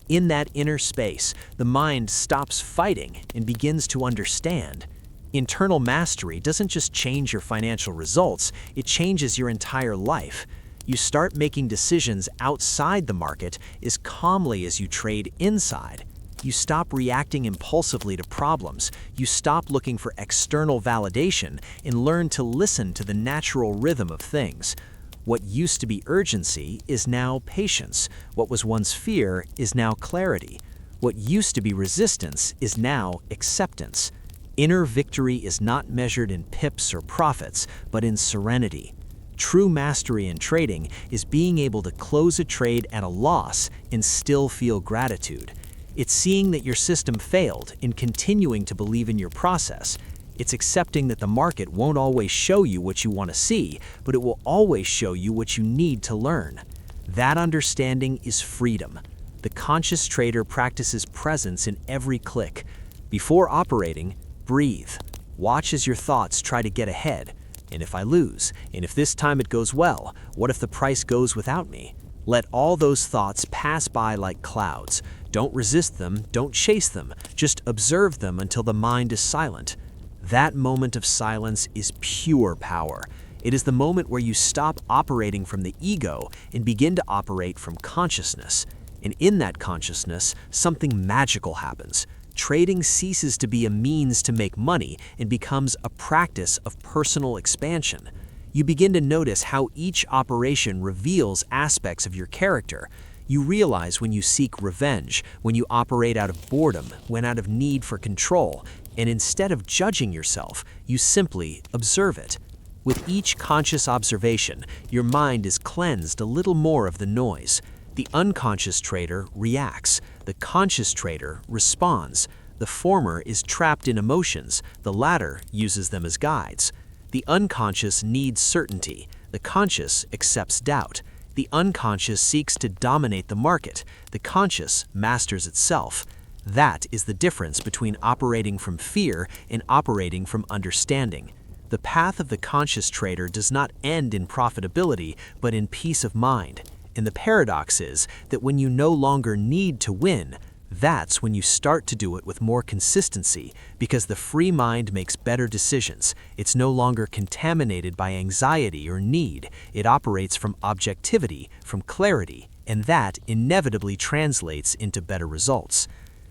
In that inner space, the mind stops fighting and begins to understand. Internal mastery doesn't just change your financial results, it changes your entire life. You start making decisions outside the market as calmly as you trade inside. You stop reacting impulsively to problems, you stop looking for external validation, and learn to listen to the natural rhythm of things. What used to be urgency is now patience. What was once fear is now clarity. What used to be resistance is now acceptance. Inner victory is not measured in pips or profits, but in serenity. True mastery in trading is being able to close a trade at a loss and still feel gratitude. It's seeing that your system failed and continuing to believe in your process. It's accepting that the market won't always show you what you want to see, but it will always show you what you need to learn. That understanding is freedom. The conscious trader practices presence in every click. Before operating, breathe. Watch as your thoughts try to get ahead. And if I lose? And if this time it goes well? What if the price goes without me? Let all those thoughts pass by like clouds. Don't resist them, don't chase them. Just observe them until the mind is silent. That moment of silence is pure power. It is the moment where you stop operating from the ego and begin to operate from consciousness. And in that consciousness, something magical happens. Trading ceases to be a means to make money and becomes a practice of personal expansion. You begin to notice how each operation reveals aspects of your character. You realize when you seek revenge, when you operate out of boredom, when out of need for control, and instead of judging yourself, you simply observe it. With each conscious observation, your mind is cleansed a little more of the noise. The unconscious trader reacts. The conscious trader responds. The former is trapped in emotions. The latter uses them as guides. The unconscious needs certainty. The conscious accepts doubt. The unconscious seeks to dominate the market. The conscious masters itself. That is the difference between operating from fear and operating from understanding. The path of the conscious trader does not end in profitability, but in peace of mind. And the paradox is that when you no longer need to win, that's when you start to do it with more consistency, because the free mind makes better decisions. It's no longer contaminated by anxiety or need. It operates from objectivity, from clarity, and that inevitably translates into better results.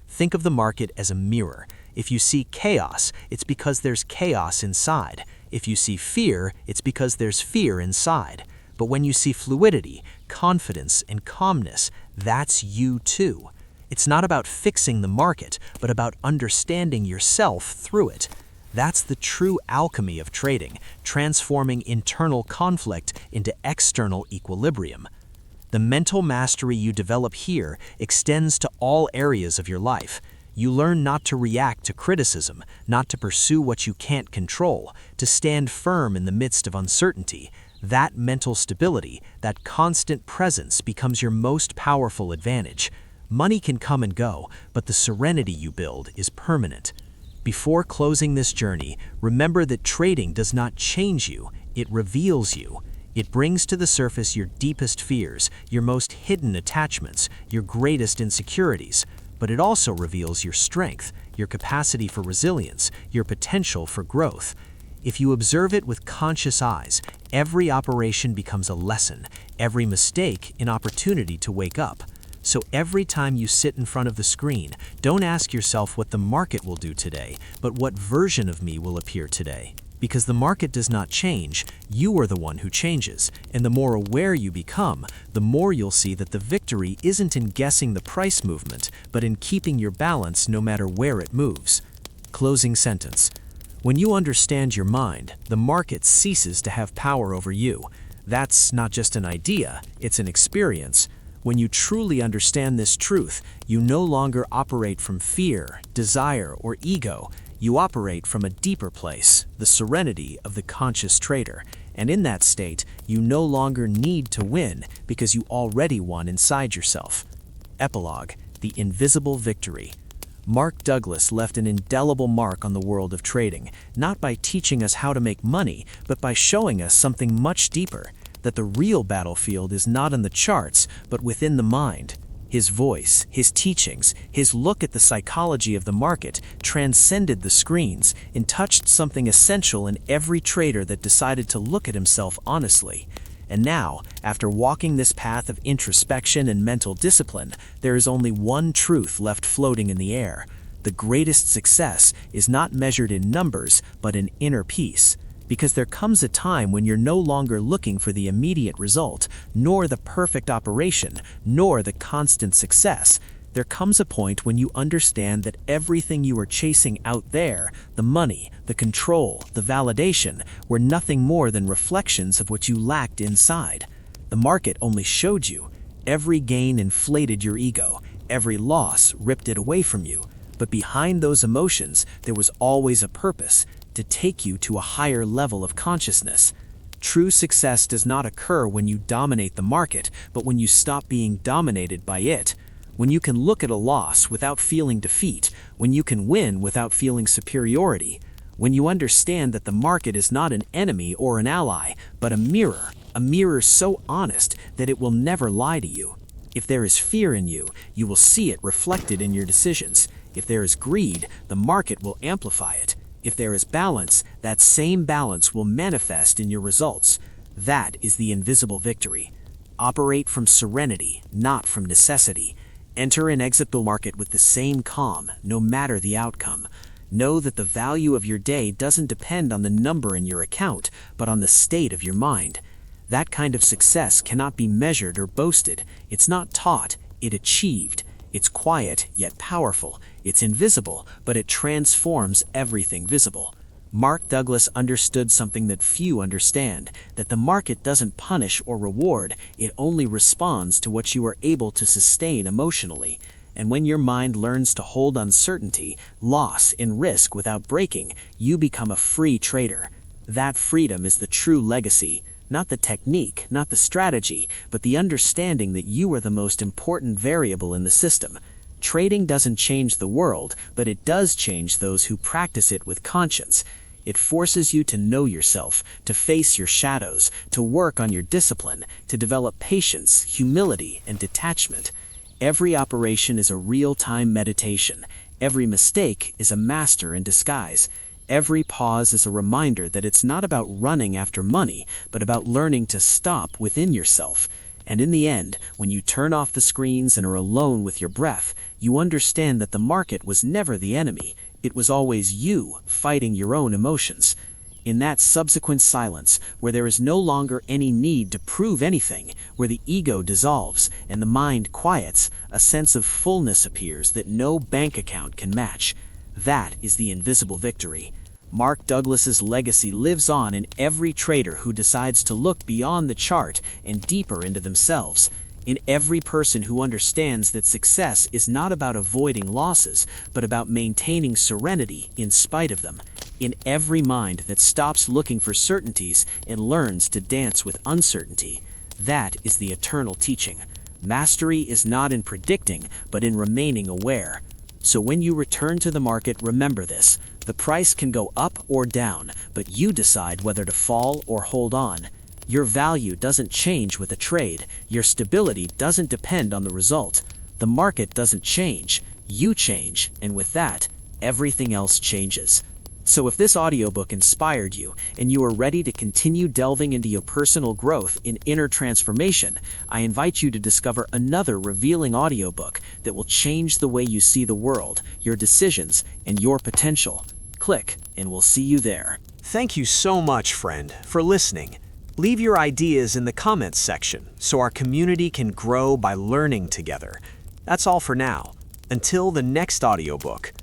Think of the market as a mirror. If you see chaos, it's because there's chaos inside. If you see fear, it's because there's fear inside. But when you see fluidity, confidence, and calmness, that's you too. It's not about fixing the market, but about understanding yourself through it. That's the true alchemy of trading, transforming internal conflict into external equilibrium. The mental mastery you develop here extends to all areas of your life. You learn not to react to criticism, not to pursue what you can't control, to stand firm in the midst of uncertainty. That mental stability, that constant presence becomes your most powerful advantage. Money can come and go, but the serenity you build is permanent. Before closing this journey, remember that trading does not change you, it reveals you. It brings to the surface your deepest fears, your most hidden attachments, your greatest insecurities. But it also reveals your strength, your capacity for resilience, your potential for growth. If you observe it with conscious eyes, every operation becomes a lesson, every mistake an opportunity to wake up. So every time you sit in front of the screen, don't ask yourself what the market will do today, but what version of me will appear today. Because the market does not change, you are the one who changes, and the more aware you become, the more you'll see that the victory isn't in guessing the price movement, but in keeping your balance no matter where it moves. Closing sentence. When you understand your mind, the market ceases to have power over you. That's not just an idea, it's an experience. When you truly understand this truth, you no longer operate from fear, desire, or ego. You operate from a deeper place, the serenity of the conscious trader. And in that state, you no longer need to win because you already won inside yourself. Epilogue: The Invisible Victory. Mark Douglas left an indelible mark on the world of trading, not by teaching us how to make money, but by showing us something much deeper, that the real battlefield is not in the charts, but within the mind. His voice, his teachings, his look at the psychology of the market transcended the screens and touched something essential in every trader that decided to look at himself honestly. And now, after walking this path of introspection and mental discipline, there is only one truth left floating in the air. The greatest success is not measured in numbers, but in inner peace. Because there comes a time when you're no longer looking for the immediate result, nor the perfect operation, nor the constant success. There comes a point when you understand that everything you are chasing out there, the money, the control, the validation, were nothing more than reflections of what you lacked inside. The market only showed you. Every gain inflated your ego. Every loss ripped it away from you. But behind those emotions, there was always a purpose, to take you to a higher level of consciousness. True success does not occur when you dominate the market, but when you stop being dominated by it. When you can look at a loss without feeling defeat, when you can win without feeling superiority, when you understand that the market is not an enemy or an ally, but a mirror so honest that it will never lie to you. If there is fear in you, you will see it reflected in your decisions. If there is greed, the market will amplify it. If there is balance, that same balance will manifest in your results. That is the invisible victory. Operate from serenity, not from necessity. Enter and exit the market with the same calm, no matter the outcome. Know that the value of your day doesn't depend on the number in your account, but on the state of your mind. That kind of success cannot be measured or boasted. It's not taught, it achieved. It's quiet, yet powerful. It's invisible, but it transforms everything visible. Mark Douglas understood something that few understand, that the market doesn't punish or reward, it only responds to what you are able to sustain emotionally. And when your mind learns to hold uncertainty, loss, and risk without breaking, you become a free trader. That freedom is the true legacy. Not the technique, not the strategy, but the understanding that you are the most important variable in the system. Trading doesn't change the world, but it does change those who practice it with conscience. It forces you to know yourself, to face your shadows, to work on your discipline, to develop patience, humility, and detachment. Every operation is a real-time meditation. Every mistake is a master in disguise. Every pause is a reminder that it's not about running after money, but about learning to stop within yourself. And in the end, when you turn off the screens and are alone with your breath, you understand that the market was never the enemy. It was always you fighting your own emotions. In that subsequent silence, where there is no longer any need to prove anything, where the ego dissolves and the mind quiets, a sense of fullness appears that no bank account can match. That is the invisible victory. Mark Douglas's legacy lives on in every trader who decides to look beyond the chart and deeper into themselves. In every person who understands that success is not about avoiding losses, but about maintaining serenity in spite of them. In every mind that stops looking for certainties and learns to dance with uncertainty. That is the eternal teaching. Mastery is not in predicting, but in remaining aware. So when you return to the market, remember this. The price can go up or down, but you decide whether to fall or hold on. Your value doesn't change with a trade. Your stability doesn't depend on the result. The market doesn't change. You change, and with that, everything else changes. So if this audiobook inspired you, and you are ready to continue delving into your personal growth in inner transformation, I invite you to discover another revealing audiobook that will change the way you see the world, your decisions, and your potential. Click, and we'll see you there. Thank you so much, friend, for listening. Leave your ideas in the comments section so our community can grow by learning together. That's all for now. Until the next audiobook,